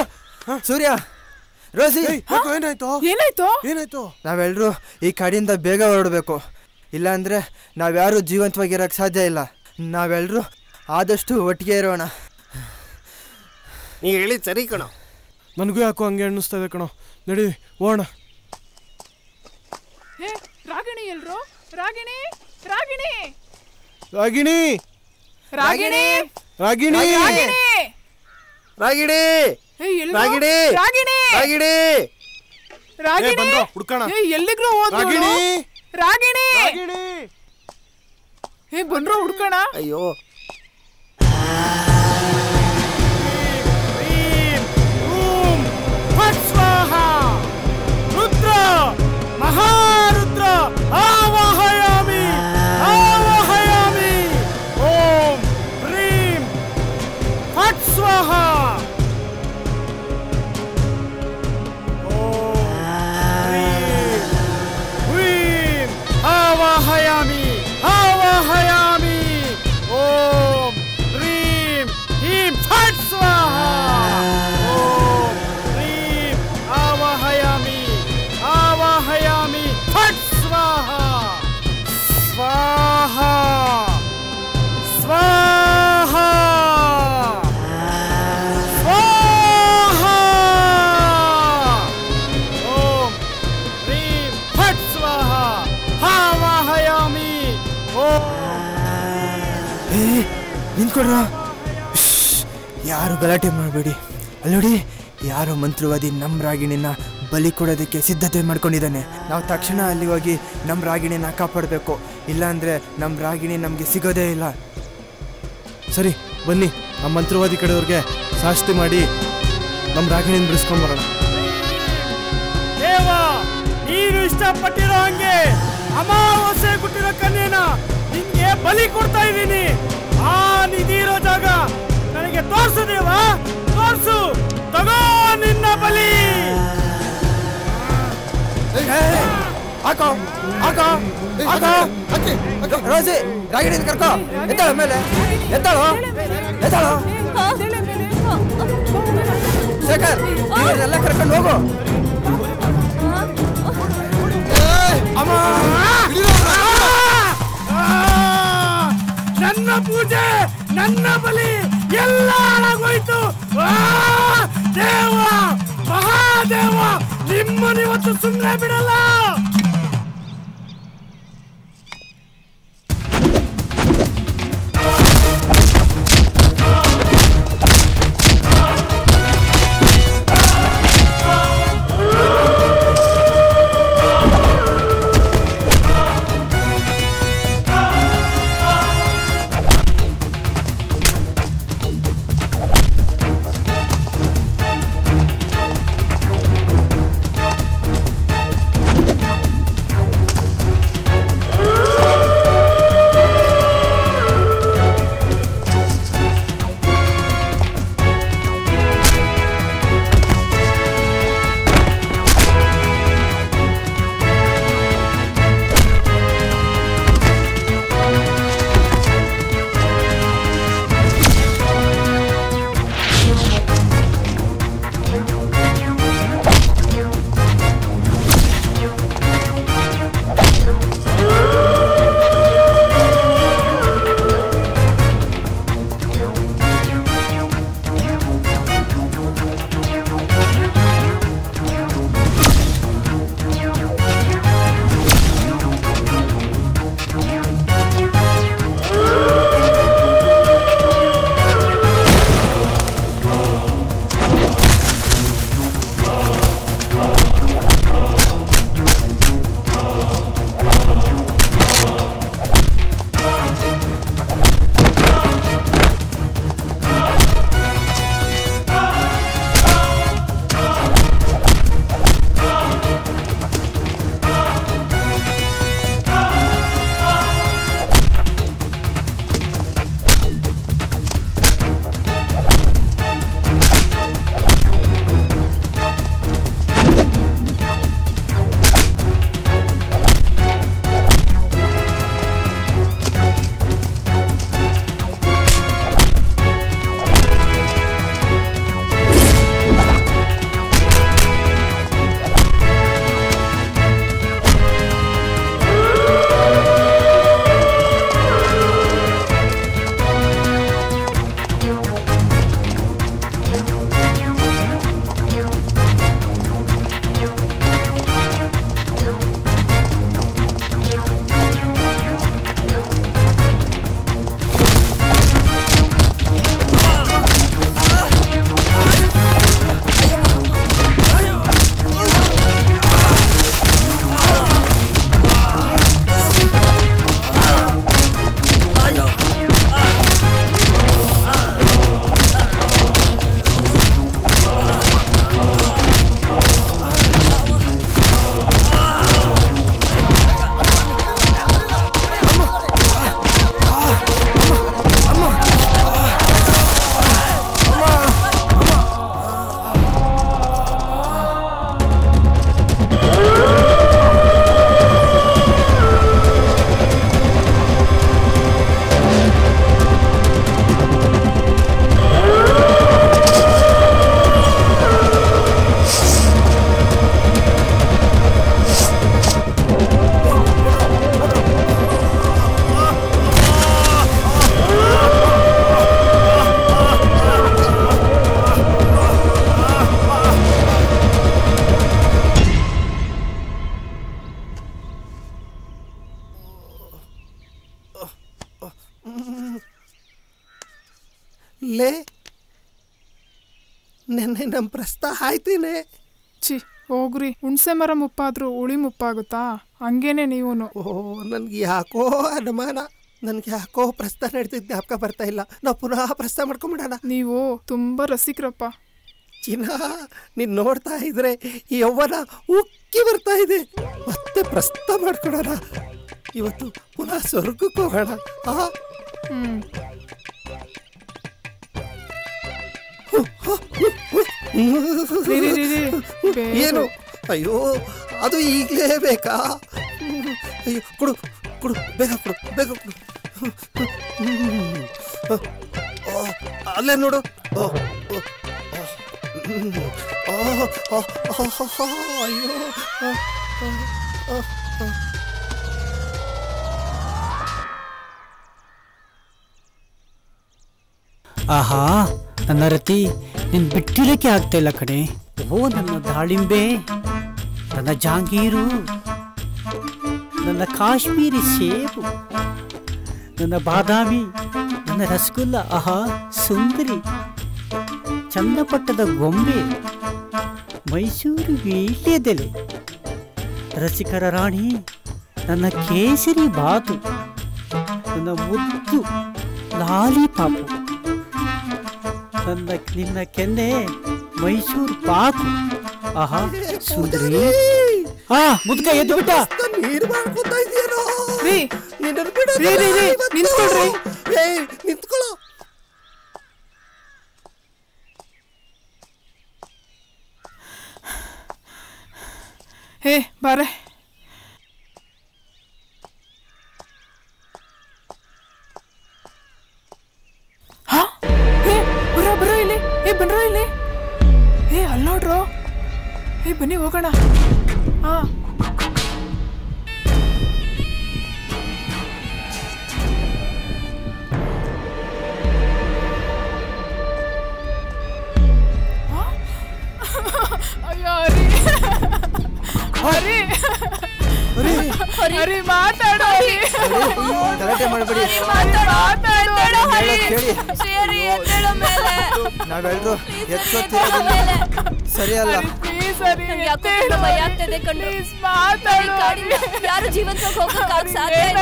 ಸೂರ್ಯ, ರೋಸಿ, ಏನಾಯ್ತು ಏನಾಯ್ತು ಏನಾಯ್ತು? ನಾವೆಲ್ಲರೂ ಈ ಕಾಡಿಂದ ಬೇಗ ಹೊರಡಬೇಕು. ಇಲ್ಲಾಂದ್ರೆ ನಾವ್ಯಾರು ಜೀವಂತವಾಗಿರಕ್ಕೆ ಸಾಧ್ಯ ಇಲ್ಲ. ನಾವೆಲ್ಲರೂ ಆದಷ್ಟು ಒಟ್ಟಿಗೆ ಇರೋಣ. ನೀ ಹೇಳಿ ಸರಿ ಕಣೋ. ನನಗೂ ಯಾಕೋ ಹಂಗೆ ಅನ್ನಿಸ್ತದೆ ಕಣೋ. ನಡಿ ಹೋಗೋಣ. ರಾಗಿಣಿ ಎಲ್ರು? ರಾಗಿಣಿ ರಾಗಿಣಿ ರಾಗಿಣಿ ರಾಗಿಣಿ ರಾಗಿಣಿ ರಾಗಿಣಿ ರಾಗಿಣಿ ರಾಗಿಣಿ ರಾಗಿಣಿ ಹುಡ್ಕೋಣ. ಎಲ್ಲಿಗ್ರು ಹೋದ್ರು? ರಾಗಿಣಿ ರಾಗಿಣಿ ಬಂದ್ರು ಹುಡ್ಕೋಣ. ಅಯ್ಯೋ ರುದ್ರ ಮಹಾರುದ್ರ ಆವಾಹಯಾಮಿ ಆವಾಹಯಾಮಿ. ಓಂ ಹ್ರೀಂ ಫಟ್ ಸ್ವಾಹ. ಆವಾಹಯಾಮಿ ಆವಾಹಯಾಮಿ. ಓಂ ಹ್ರೀಂ ಹೀಂ ಫಟ್ ಸ್ವಾಹ. ಓಂ ಹ್ರೀಂ ಆವಾಹಯಾಮಿ ಆವಾಹಯಾಮಿ ಫಟ್ ಸ್ವಾಹ. ಸ್ವಾಹ ಸ್ವಾಹ ಸ್ವಾಹ. ಓಂ ಹ್ರೀಂ ಫಟ್ ಸ್ವಾಹ ಆವಾಹಯಾಮಿ. ಓಂ ನಿಂತ್ಕೊಡ್ರ. ಯಾರು ಗಲಾಟೆ ಮಾಡಬೇಡಿ. ಅಲ್ಲೋಡಿ, ಯಾರೋ ಮಂತ್ರವಾದಿ ನಮ್ಮ ರಾಗಿಣಿನ ಬಲಿ ಕೊಡೋದಕ್ಕೆ ಸಿದ್ಧತೆ ಮಾಡ್ಕೊಂಡಿದ್ದಾನೆ. ನಾವು ತಕ್ಷಣ ಅಲ್ಲಿ ಹೋಗಿ ನಮ್ಮ ರಾಗಿಣಿನ ಕಾಪಾಡಬೇಕು. ಇಲ್ಲಾಂದ್ರೆ ನಮ್ಮ ರಾಗಿಣಿ ನಮಗೆ ಸಿಗೋದೇ ಇಲ್ಲ. ಸರಿ ಬನ್ನಿ, ಆ ಮಂತ್ರವಾದಿ ಕಡೆಯವ್ರಿಗೆ ಶಾಸ್ತಿ ಮಾಡಿ ನಮ್ಮ ರಾಗಿಣಿನ ಬಿಡಿಸ್ಕೊಂಬರೋಣ. ದೇವ, ನೀನು ಇಷ್ಟಪಟ್ಟಿರೋ ಹಂಗೆ ಅಮಾವಾಸ್ಯೆ ಕೊಟ್ಟಿರೋ ಕನ್ಯೆನ ನಿನ್ಗೆ ಬಲಿ ಕೊಡ್ತಾ ಇದ್ದೀನಿ. ಆ ನಿಧಿ ಇರೋ ಜಾಗ ನನಗೆ ತೋರ್ಸು ದೇವ, ತೋರ್ಸು. ತಗೋ ನಿನ್ನ ಬಲಿ. ಹಾಕೋ ಹಾಕೋ ಹಾಕೋ. ರೋಸಿ, ರಾಗಿಣಿನ ಕರ್ಕೋ. ಎತ್ತಾಳು ಮೇಲೆ, ಎತ್ತಾಳು ಎತ್ತಾಳು. ಶೇಖರ್, ಎಲ್ಲ ಕರ್ಕೊಂಡು ಹೋಗು. ಅಮ್ಮ, ನನ್ನ ಪೂಜೆ, ನನ್ನ ಬಲಿ ಎಲ್ಲ ಹಾಳಾಗೋಯ್ತು. ದೇವ, ಮಹಾದೇವ, ನಿಮ್ಮನಿವತ್ತು ಸುಮ್ಮನೆ ಬಿಡಲ್ಲ. ಲೇ ನೆನ್ನೆ ನಮ್ಮ ಪ್ರಸ್ತ ಆಯ್ತೇನೆ. ಛೀ ಹೋಗ್ರಿ, ಹುಣ್ಸೆ ಮರ ಮುಪ್ಪಾದ್ರೂ ಉಳಿ ಮುಪ್ಪಾಗುತ್ತಾ? ಹಂಗೇನೆ ನೀವೂನು. ಓ ನನ್ಗೆ ಯಾಕೋ ಅನುಮಾನ, ನನ್ಗೆ ಯಾಕೋ ಪ್ರಸ್ತ ನಡೀತಿದ್ ಜ್ಞಾಪಕ ಬರ್ತಾ ಇಲ್ಲ. ನಾವು ಪುನಃ ಪ್ರಸ್ತ ಮಾಡ್ಕೊಂಬಿಡೋಣ. ನೀವು ತುಂಬಾ ರಸಿಕರಪ್ಪ. ಚಿನ್ನ, ನೀನ್ ನೋಡ್ತಾ ಇದ್ರೆ ಈ ಯೌವನ ಉಕ್ಕಿ ಬರ್ತಾ ಇದೆ. ಮತ್ತೆ ಪ್ರಸ್ತ ಮಾಡ್ಕೊಡೋಣ. ಇವತ್ತು ಪುನಃ ಸ್ವರ್ಗಕ್ಕೆ ಹೋಗೋಣ. ಏನು? ಅಯ್ಯೋ ಅದು ಈಗಲೇ ಬೇಕಾ? ಅಯ್ಯೋ ಕೊಡು ಕೊಡು, ಬೇಗ ಕೊಡು, ಬೇಗ ಕೊಡು. ಅಲ್ಲೇ ನೋಡು. ಅಯ್ಯೋ ಆಹಾ, ನನ್ನ ರತಿ ನಿನ್ ಬಿಟ್ಟಿರಕ್ಕೆ ಆಗ್ತಾ ಇಲ್ಲ ಕಣೆ. ಓ ನನ್ನ ದಾಳಿಂಬೆ, ನನ್ನ ಜಾಂಗೀರು, ನನ್ನ ಕಾಶ್ಮೀರಿ ಸೇಬು, ನನ್ನ ಬಾದಾಮಿ, ನನ್ನ ರಸಗುಲ್ಲ. ಆಹಾ ಸುಂದರಿ, ಚನ್ನಪಟ್ಟದ ಗೊಂಬೆ, ಮೈಸೂರು ವೀಳ್ಯದೆಲೆ, ರಸಿಕರ ರಾಣಿ, ನನ್ನ ಕೇಸರಿ ಬಾತು, ನನ್ನ ಮುದ್ದು ಲಾಲಿಪಾಪು, ನಿನ್ನ ಕೆನ್ನೆ ಮೈಸೂರು ಪಾಕು. ಆಹಾ ಸುಂದರಿ. ಮುದ್ಕ ಎದ್ದು ಬಿಟ್ಟ. ನೀರು ಮಾಡ್ಕೊತಾ ಇದೆಯೇನೋ? ನಿಂತ್ಕೊಳ್ರಿ. ನಿಂತ್ಕೊಳ್ಳೋ. ಹೇ ಬಾರೆ. ಬರೋ ಇಲ್ಲಿ. ಬನ್ರೋ ಇಲ್ಲಿ. ಅಲ್ಲಿ ನೋಡ್ರೋ. ಬನ್ನಿ ಹೋಗೋಣ. ಅಯ್ಯೋ ಹರಿ ಮಾತಾಡೋ. ಗಲಾಟೆ ಮಾಡಬೇಡಿ. ನಾವೆಲ್ಲರೂ ಎತ್ಕೊತ್ತಿರೋದಿಲ್ಲ, ಸರಿಯಲ್ಲ. ಯಾರು ಜೀವಂತವಾಗಿ ಹೋಗಕ್ಕೆ ಸಾಧ್ಯ ಇಲ್ಲ.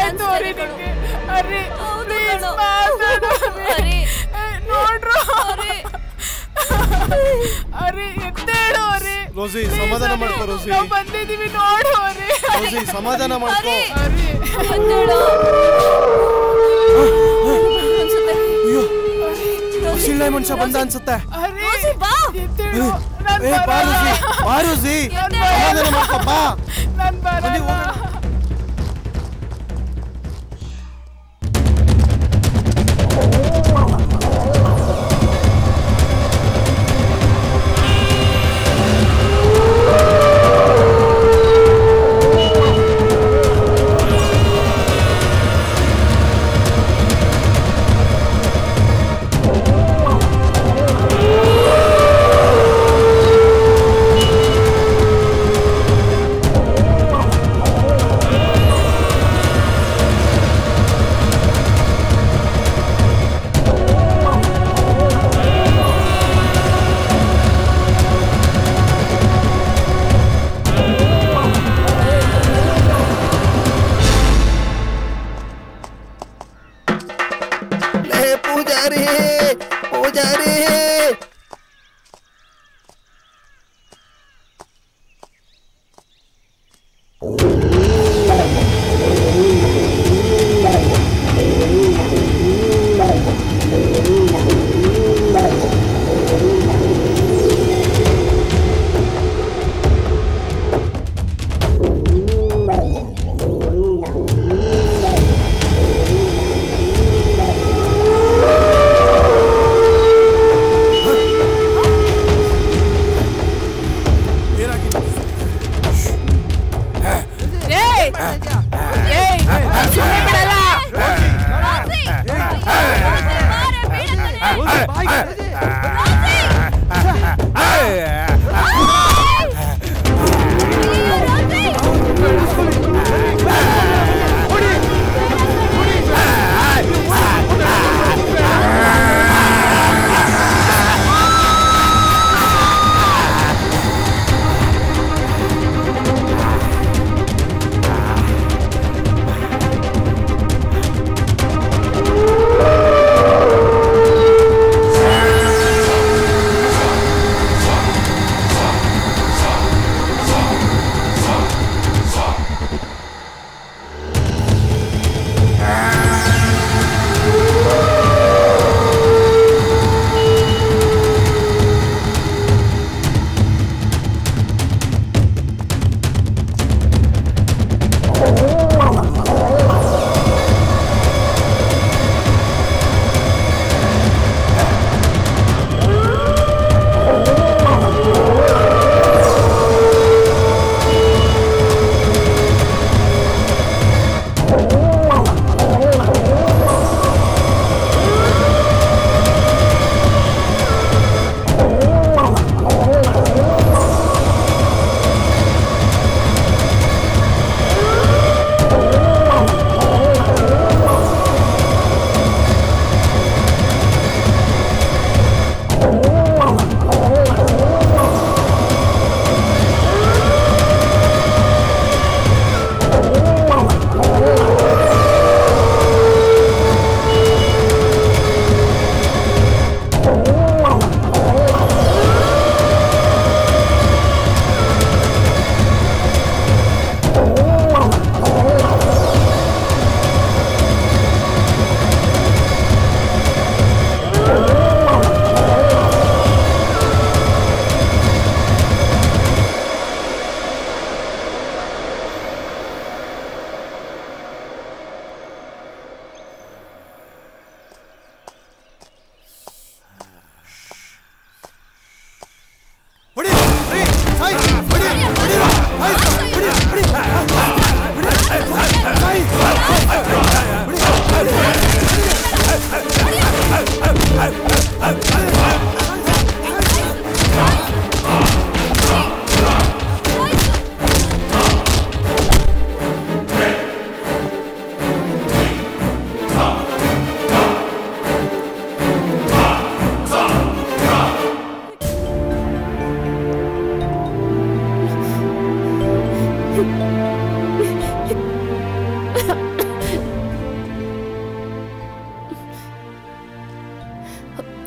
ರೋಸಿ ಸಮಾಧಾನ ಮಾಡ್ಕೋ. ರೋಸಿ ಬಂದಿದೀವಿ ನೋಡು. ರೋಸಿ ಸಮಾಧಾನ ಮಾಡ್ಕೋ. ಶಿಳ್ಳೆ ಮನುಷ್ಯ ಬಂದ ಅನ್ಸುತ್ತೆ. ಸಮಾಧಾನ ಮಾಡ್ಕೋ ಬಾ.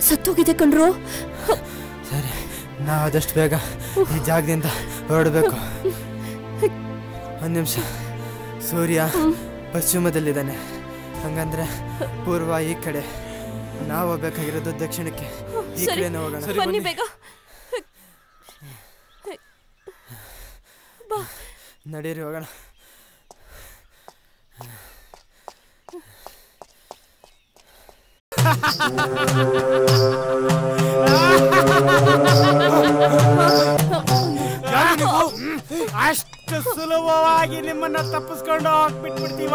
ಸತ್ತೋಗಿದೆ ಕಣ್ರು. ಸರಿ, ನಾವು ಆದಷ್ಟು ಬೇಗ ಈ ಜಾಗದಿಂದ ಹೊರಡಬೇಕು. ಒಂದು ನಿಮಿಷ, ಸೂರ್ಯ ಪಶ್ಚಿಮದಲ್ಲಿದ್ದಾನೆ, ಹಂಗಂದ್ರೆ ಪೂರ್ವ ಈ ಕಡೆ, ನಾವು ಹೋಗ್ಬೇಕಾಗಿರೋದು ದಕ್ಷಿಣಕ್ಕೆ. ಈ ಕಡೆನೇ ಹೋಗೋಣ. ಬನ್ನಿ ಬೇಗ. ನಡೀರಿ ಹೋಗೋಣ. ಅಷ್ಟು ಸುಲಭವಾಗಿ ನಿಮ್ಮನ್ನ ತಪ್ಪಿಸ್ಕೊಂಡು ಹೋಗ್ಬಿಟ್ಬಿಡ್ತೀವ?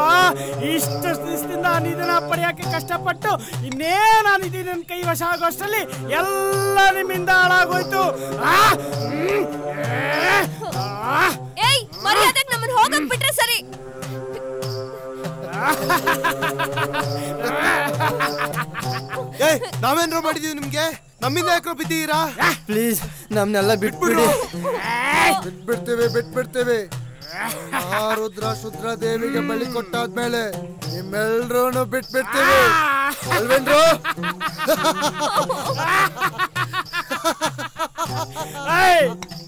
ಇಷ್ಟು ದಿವಸದಿಂದ ನಿಧನ ಪಡೆಯಕ್ಕೆ ಕಷ್ಟಪಟ್ಟು ಇನ್ನೇನು ನಿಧಿ ನನ್ನ ಕೈ ವಶ ಆಗೋಷ್ಟರಲ್ಲಿ ಎಲ್ಲ ನಿಮ್ಮಿಂದ ಹಾಳಾಗೋಯ್ತು. ಏಯ್, ಮರ್ಯಾದೆಗೆ ನಮ್ಮನ್ನ ಹೋಗಕ್ ಬಿಟ್ರೆ ಸರಿ. ನಾವೇನ್ರೋ ಮಾಡಿದೀವಿ ನಿಮ್ಗೆ? ನಮ್ಮಿಂದ ಯಾಕ್ರೋ ಬಿದ್ದೀರಾ? ಪ್ಲೀಸ್ ನಮ್ನೆಲ್ಲ ಬಿಟ್ಬಿಡಿ. ಬಿಟ್ಬಿಡ್ತೀವಿ. ರುದ್ರ ಶುದ್ರ ದೇವಿಗೆ ಬಲಿ ಕೊಟ್ಟಾದ್ಮೇಲೆ ನಿಮ್ಮೆಲ್ರೂ ಬಿಟ್ಬಿಡ್ತೀವಿ ಅಲ್ವೇನ್ರು?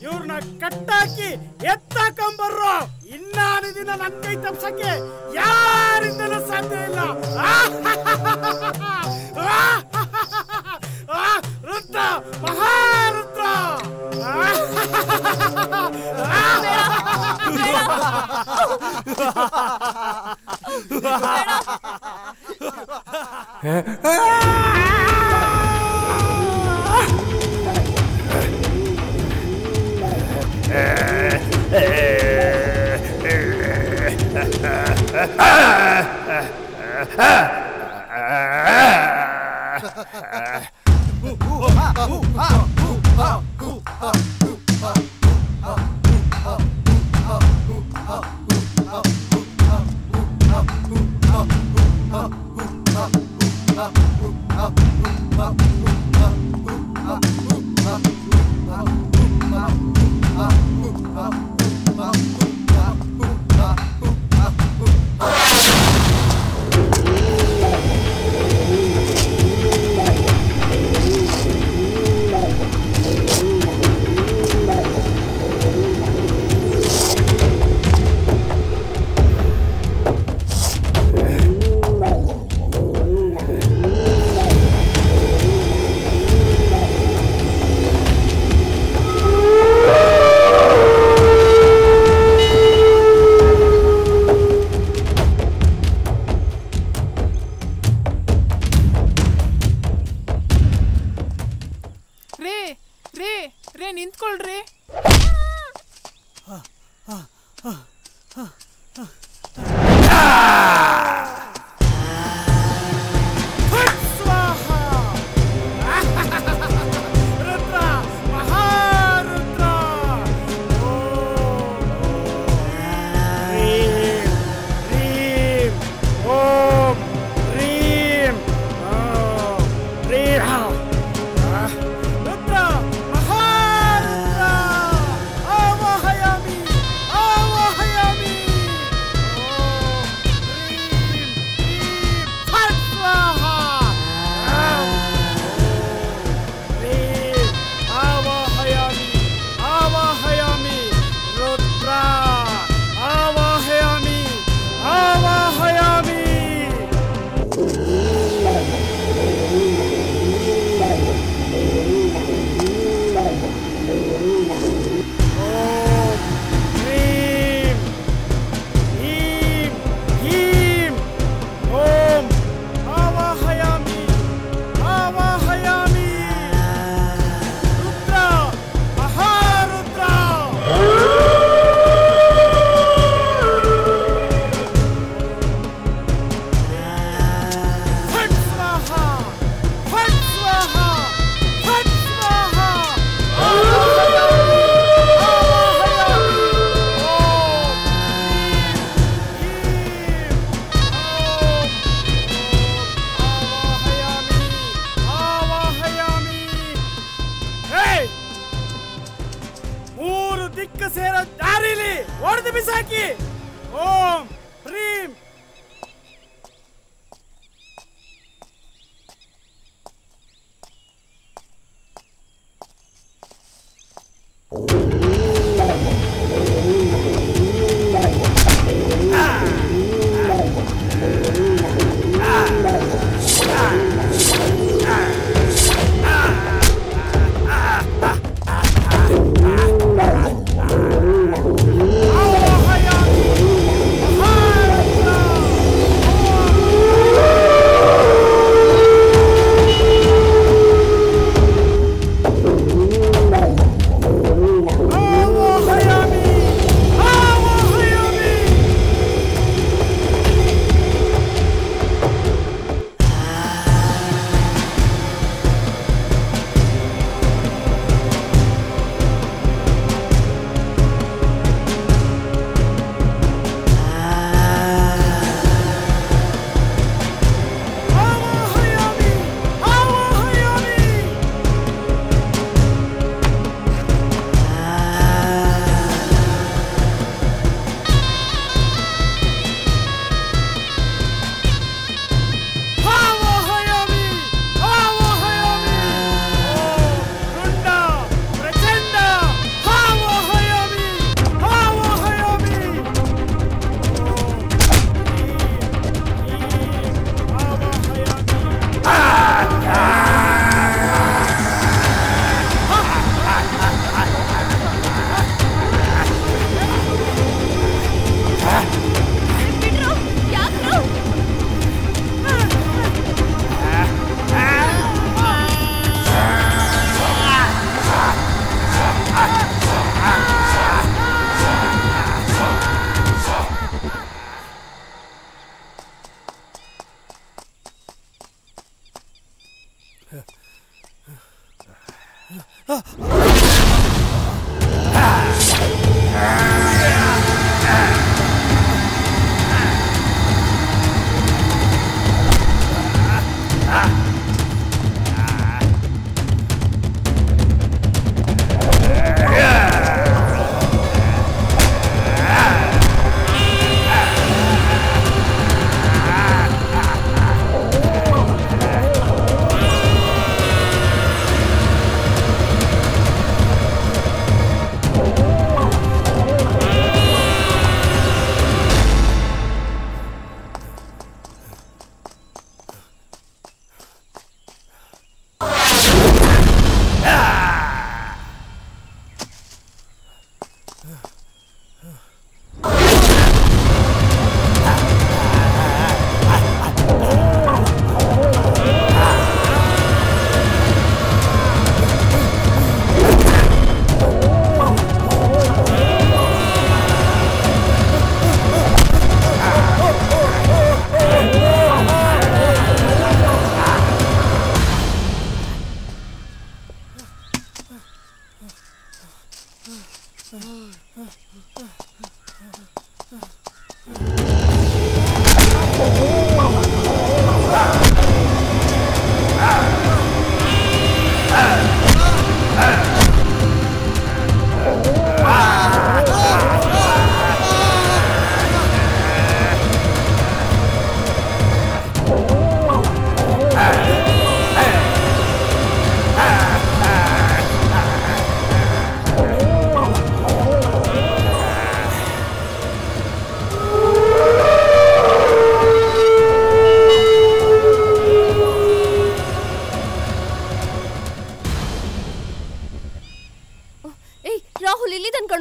ಇವ್ರನ್ನ ಕಟ್ಟಾಕಿ ಎತ್ತಾಕೊಂಬರ್ರು. ಇನ್ನಾರು ದಿನ ನನ್ ಕೈ ತಪ್ಸಕ್ಕೆ ಯಾರಿಂದಲೂ ಸಾಧ್ಯ ಇಲ್ಲ. ರುದ್ರ, ಮಹಾರುದ್ರ. ನಿಂತ್ಕೊಳ್ರಿ.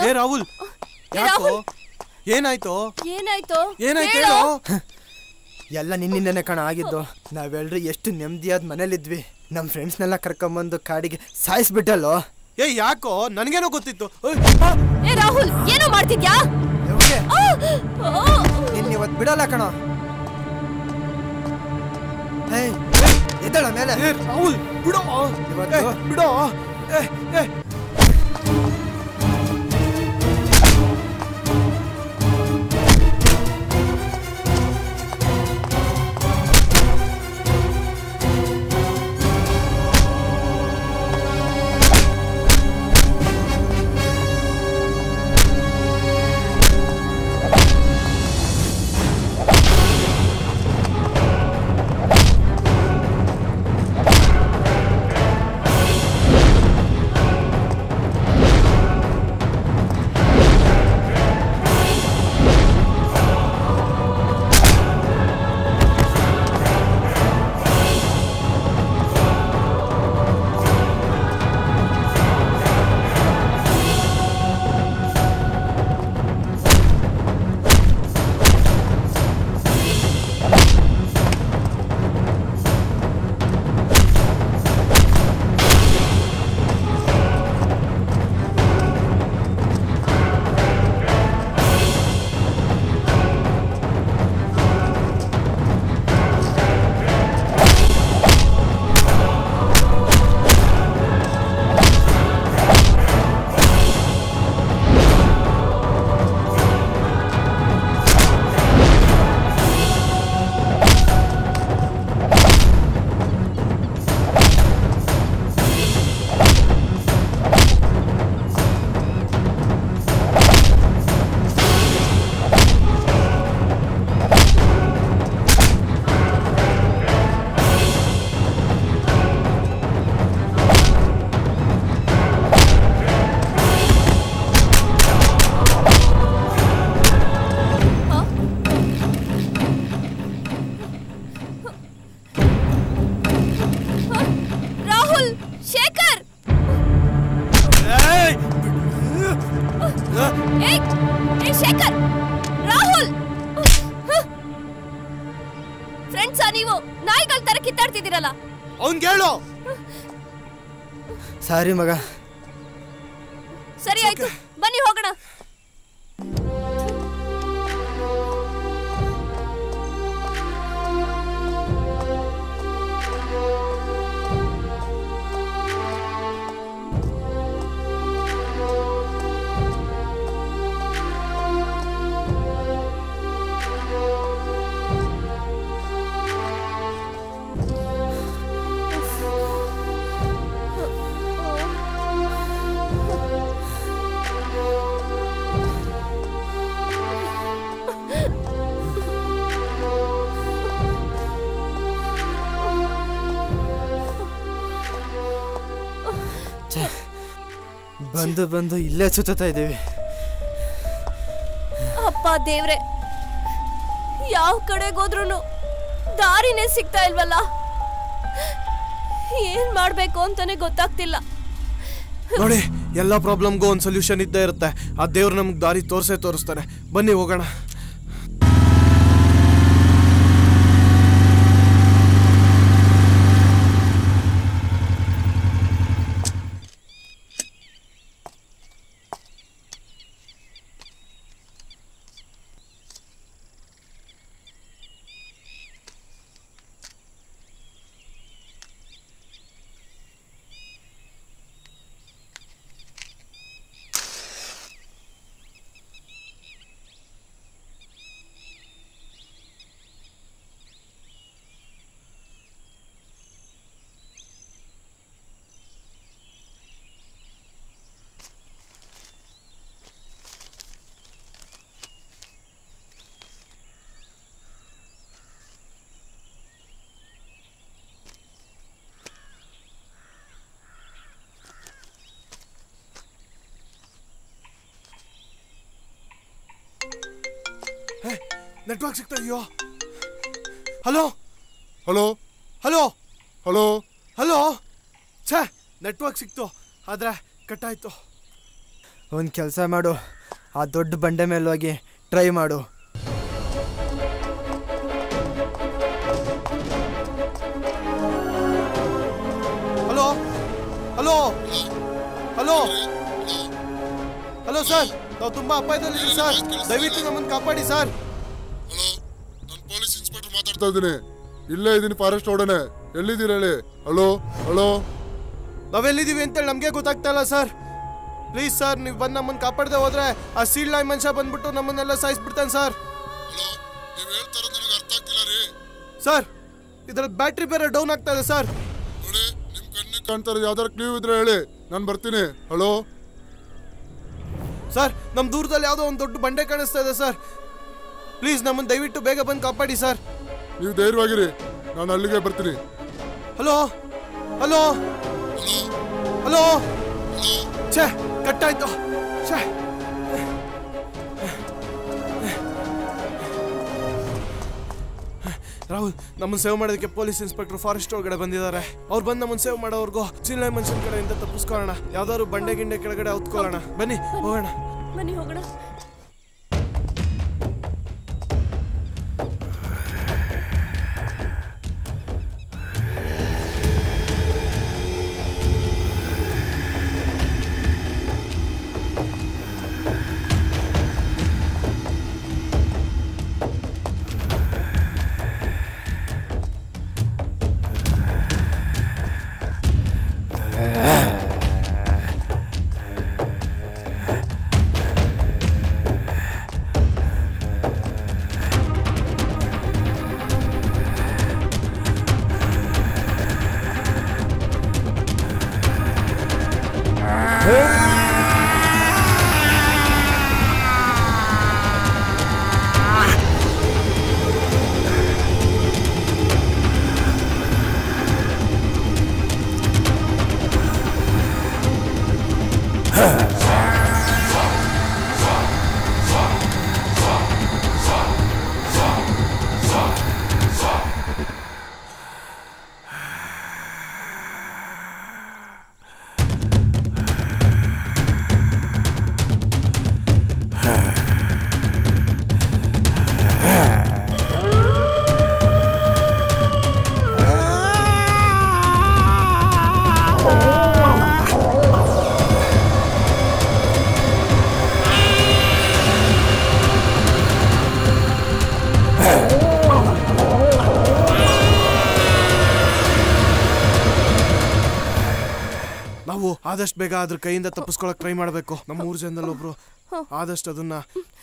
ಏ ರಾಹುಲ್, ಯಾಕೋ ಏನಾಯ್ತು? ಏನಾಯ್ತು ಏನಾಯ್ತು ಹೇಳು. ಎಲ್ಲ ನಿನ್ನಿಂದನೇ ಕಣ ಆಗಿದ್ದು. ನಾವೆಲ್ಲರೂ ಎಷ್ಟು ನೆಮ್ಮದಿಯಾದ ಮನೇಲಿದ್ವಿ. ನಮ್ಮ ಫ್ರೆಂಡ್ಸ್ನೆಲ್ಲ ಕರ್ಕೊಂಬಂದು ಕಾಡಿಗೆ ಸಾಯಿಸ್ಬಿಟ್ಟಲ್ಲೋ. ಏ ಯಾಕೋ, ನನಗೇನೋ ಗೊತ್ತಿತ್ತು. ಏ ರಾಹುಲ್, ಏನೋ ಮಾಡ್ತಿದ್ಯಾ? ನಿನ್ನಿವತ್ತು ಬಿಡಲ್ಲ ಕಣ. ಎದ್ದಳ ಮೇಲೆ. ರಾಹುಲ್ ಬಿಡೋ, ಬಿಡೋ. ಹೇಳ್ತಿದ್ದಲ್ಲ. ಅವನ್ಗೆ ಹೇಳು. ಸಾರಿ ಮಗ. ಸರಿ ಆಯ್ತು, ಬನ್ನಿ ಹೋಗೋಣ. ಬಂದು ಬಂದು ಇಲ್ಲೇ ಸುತ್ತಾ ಇದ್ದೀವಿ. ಅಪ್ಪ ದೇವ್ರೆ, ಯಾವ ಕಡೆಗೋದ್ರೂ ದಾರಿನೇ ಸಿಗ್ತಾ ಇಲ್ವಲ್ಲ. ಏನ್ ಮಾಡ್ಬೇಕು ಅಂತಾನೆ ಗೊತ್ತಾಗ್ತಿಲ್ಲ. ನೋಡಿ, ಎಲ್ಲಾ ಪ್ರಾಬ್ಲಮ್ಗೂ ಒಂದು ಸೊಲ್ಯೂಷನ್ ಇದ್ದೇ ಇರುತ್ತೆ. ಆ ದೇವ್ರು ನಮ್ಗೆ ದಾರಿ ತೋರಿಸ್ತಾನೆ. ಬನ್ನಿ ಹೋಗೋಣ. ನೆಟ್ವರ್ಕ್ ಸಿಗ್ತಾ ಇದೆಯೋ? Hello hello hello hello hello. ಛೇ, ನೆಟ್ವರ್ಕ್ ಸಿಕ್ತು, ಆದ್ರೆ ಕಟ್ಟಾಯ್ತು. ಒಂದು ಕೆಲಸ ಮಾಡು, ಆ ದೊಡ್ಡ ಬಂಡೆ ಮೇಲೆ ಹೋಗಿ ಟ್ರೈ ಮಾಡು. Hello hello hello hello sir, ನಾವು ತುಂಬಾ ಅಪಾಯದಲ್ಲಿದ್ದೀವಿ ಸರ್, ದಯವಿಟ್ಟು ನಮ್ಮನ್ನು ಕಾಪಾಡಿ ಸರ್. ಪೊಲೀಸ್ ಇನ್ಸ್ಪೆಕ್ಟರ್ ಮಾತಾಡ್ತಾ ಇದ್ದೀನಿ. ಇಲ್ಲೇ ಇದ್ದೀನಿ, ಫಾರೆಸ್ಟ್ ಓಡನೆ. ಎಲ್ಲಿದ್ದೀರ ಹೇಳಿ? Hello hello. ನಾವೆಲ್ಲಿದ್ದೀವಿ ಅಂತೇಳಿ ನಮಗೆ ಗೊತ್ತಾಗ್ತಾ ಇಲ್ಲ ಸರ್. ಪ್ಲೀಸ್ ಸರ್, ನೀವು ಬಂದು ನಮ್ಮನ್ನು ಕಾಪಾಡದೆ ಹೋದ್ರೆ ಆ ಸೀಲ್ ನಾಯಿ ಮನುಷ್ಯ ಬಂದ್ಬಿಟ್ಟು ನಮ್ಮನ್ನೆಲ್ಲ ಸಾಯಿಸ್ಬಿಡ್ತಾನೆ ಸರ್. ನೀವು ಹೇಳ್ತಾ ಇರೋದು ನನಗೆ ಅರ್ಥ ಆಗ್ತಿಲ್ಲ ರೀ. ಸರ್, ಇದರ ಬ್ಯಾಟ್ರಿ ಬೇರೆ ಡೌನ್ ಆಗ್ತಾ ಇದೆ ಸರ್. ನೋಡಿ, ನಿಮ್ಮ ಕಣ್ಣಿಗೆ ಕಾಣ್ತಾ ಇರೋದು ಯಾವ್ದಾರು ಕ್ಲೂ ಇದ್ರೆ ಹೇಳಿ, ನಾನು ಬರ್ತೀನಿ. ಹಲೋ ಸರ್, ನಮ್ಮ ದೂರದಲ್ಲಿ ಯಾವುದೋ ಒಂದು ದೊಡ್ಡ ಬಂಡೆ ಕಾಣಿಸ್ತಾ ಇದೆ ಸರ್. ಪ್ಲೀಸ್ ನಮ್ಮನ್ನು ದಯವಿಟ್ಟು ಬೇಗ ಬಂದು ಕಾಪಾಡಿ ಸರ್. ನೀವು ಧೈರ್ಯವಾಗಿರಿ, ನಾನು ಅಲ್ಲಿಗೆ ಬರ್ತೀನಿ. Hello hello hello. ಛೇ, ಕಟ್ಟಾಯ್ತು. ಛೇ, ರಾಹುಲ್, ನಮ್ಮನ್ನು ಸೇವ್ ಮಾಡೋದಕ್ಕೆ ಪೊಲೀಸ್ ಇನ್ಸ್ಪೆಕ್ಟರ್ ಫಾರೆಸ್ಟ್ ಒಳಗಡೆ ಬಂದಿದ್ದಾರೆ. ಅವ್ರು ಬಂದು ನಮ್ಮನ್ನು ಸೇವ್ ಮಾಡೋವರೆಗೂ ಚಿಲ್ಲಾಯಿ ಮನುಷ್ಯನ ಕಡೆಯಿಂದ ತಪ್ಪಿಸ್ಕೊಳ್ಳೋಣ. ಯಾವ್ದಾದ್ರು ಬಂಡೆ ಗಿಂಡೆ ಕೆಳಗಡೆ ಹೊತ್ಕೊಳ್ಳೋಣ. ಬನ್ನಿ ಹೋಗೋಣ. ಬನ್ನಿ ಹೋಗೋಣ. ನಾವು ಆದಷ್ಟು ಬೇಗ ಅದ್ರ ಕೈಯಿಂದ ತಪ್ಪಿಸ್ಕೊಳಕ್ ಟ್ರೈ ಮಾಡ್ಬೇಕು. ನಮ್ಮ 3 ಜನದಲ್ಲಿ ಒಬ್ರು ಆದಷ್ಟು ಅದನ್ನ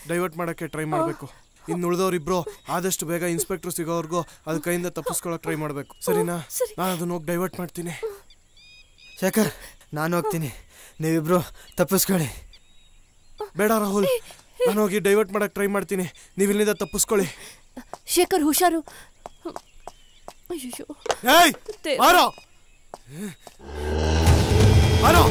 ಡೈವರ್ಟ್ ಮಾಡಕ್ಕೆ ಟ್ರೈ ಮಾಡ್ಬೇಕು. ಇನ್ನು ಉಳಿದವ್ರಿಬ್ರು ಆದಷ್ಟು ಬೇಗ ಇನ್ಸ್ಪೆಕ್ಟರ್ ಸಿಗೋವರೆಗೂ ಅದ್ರ ಕೈಯಿಂದ ತಪ್ಪಿಸ್ಕೊಳಕ್ ಟ್ರೈ ಮಾಡ್ಬೇಕು. ಸರಿನಾ? ನಾನು ಅದನ್ನ ಹೋಗಿ ಡೈವರ್ಟ್ ಮಾಡ್ತೀನಿ. ಶೇಖರ್, ನಾನು ಹೋಗ್ತೀನಿ, ನೀವಿಬ್ರು ತಪ್ಪಿಸ್ಕೊಳ್ಳಿ. ಬೇಡ ರಾಹುಲ್, ನಾನು ಹೋಗಿ ಡೈವರ್ಟ್ ಮಾಡಕ್ ಟ್ರೈ ಮಾಡ್ತೀನಿ, ನೀವು ಇಲ್ಲಿಂದ ತಪ್ಪಿಸ್ಕೊಳ್ಳಿ. ಶೇಖರ್ ಹುಷಾರು. ಅಯ್ಯೋ ಏಯ್ ಬಾರೋ ಬಾರೋ.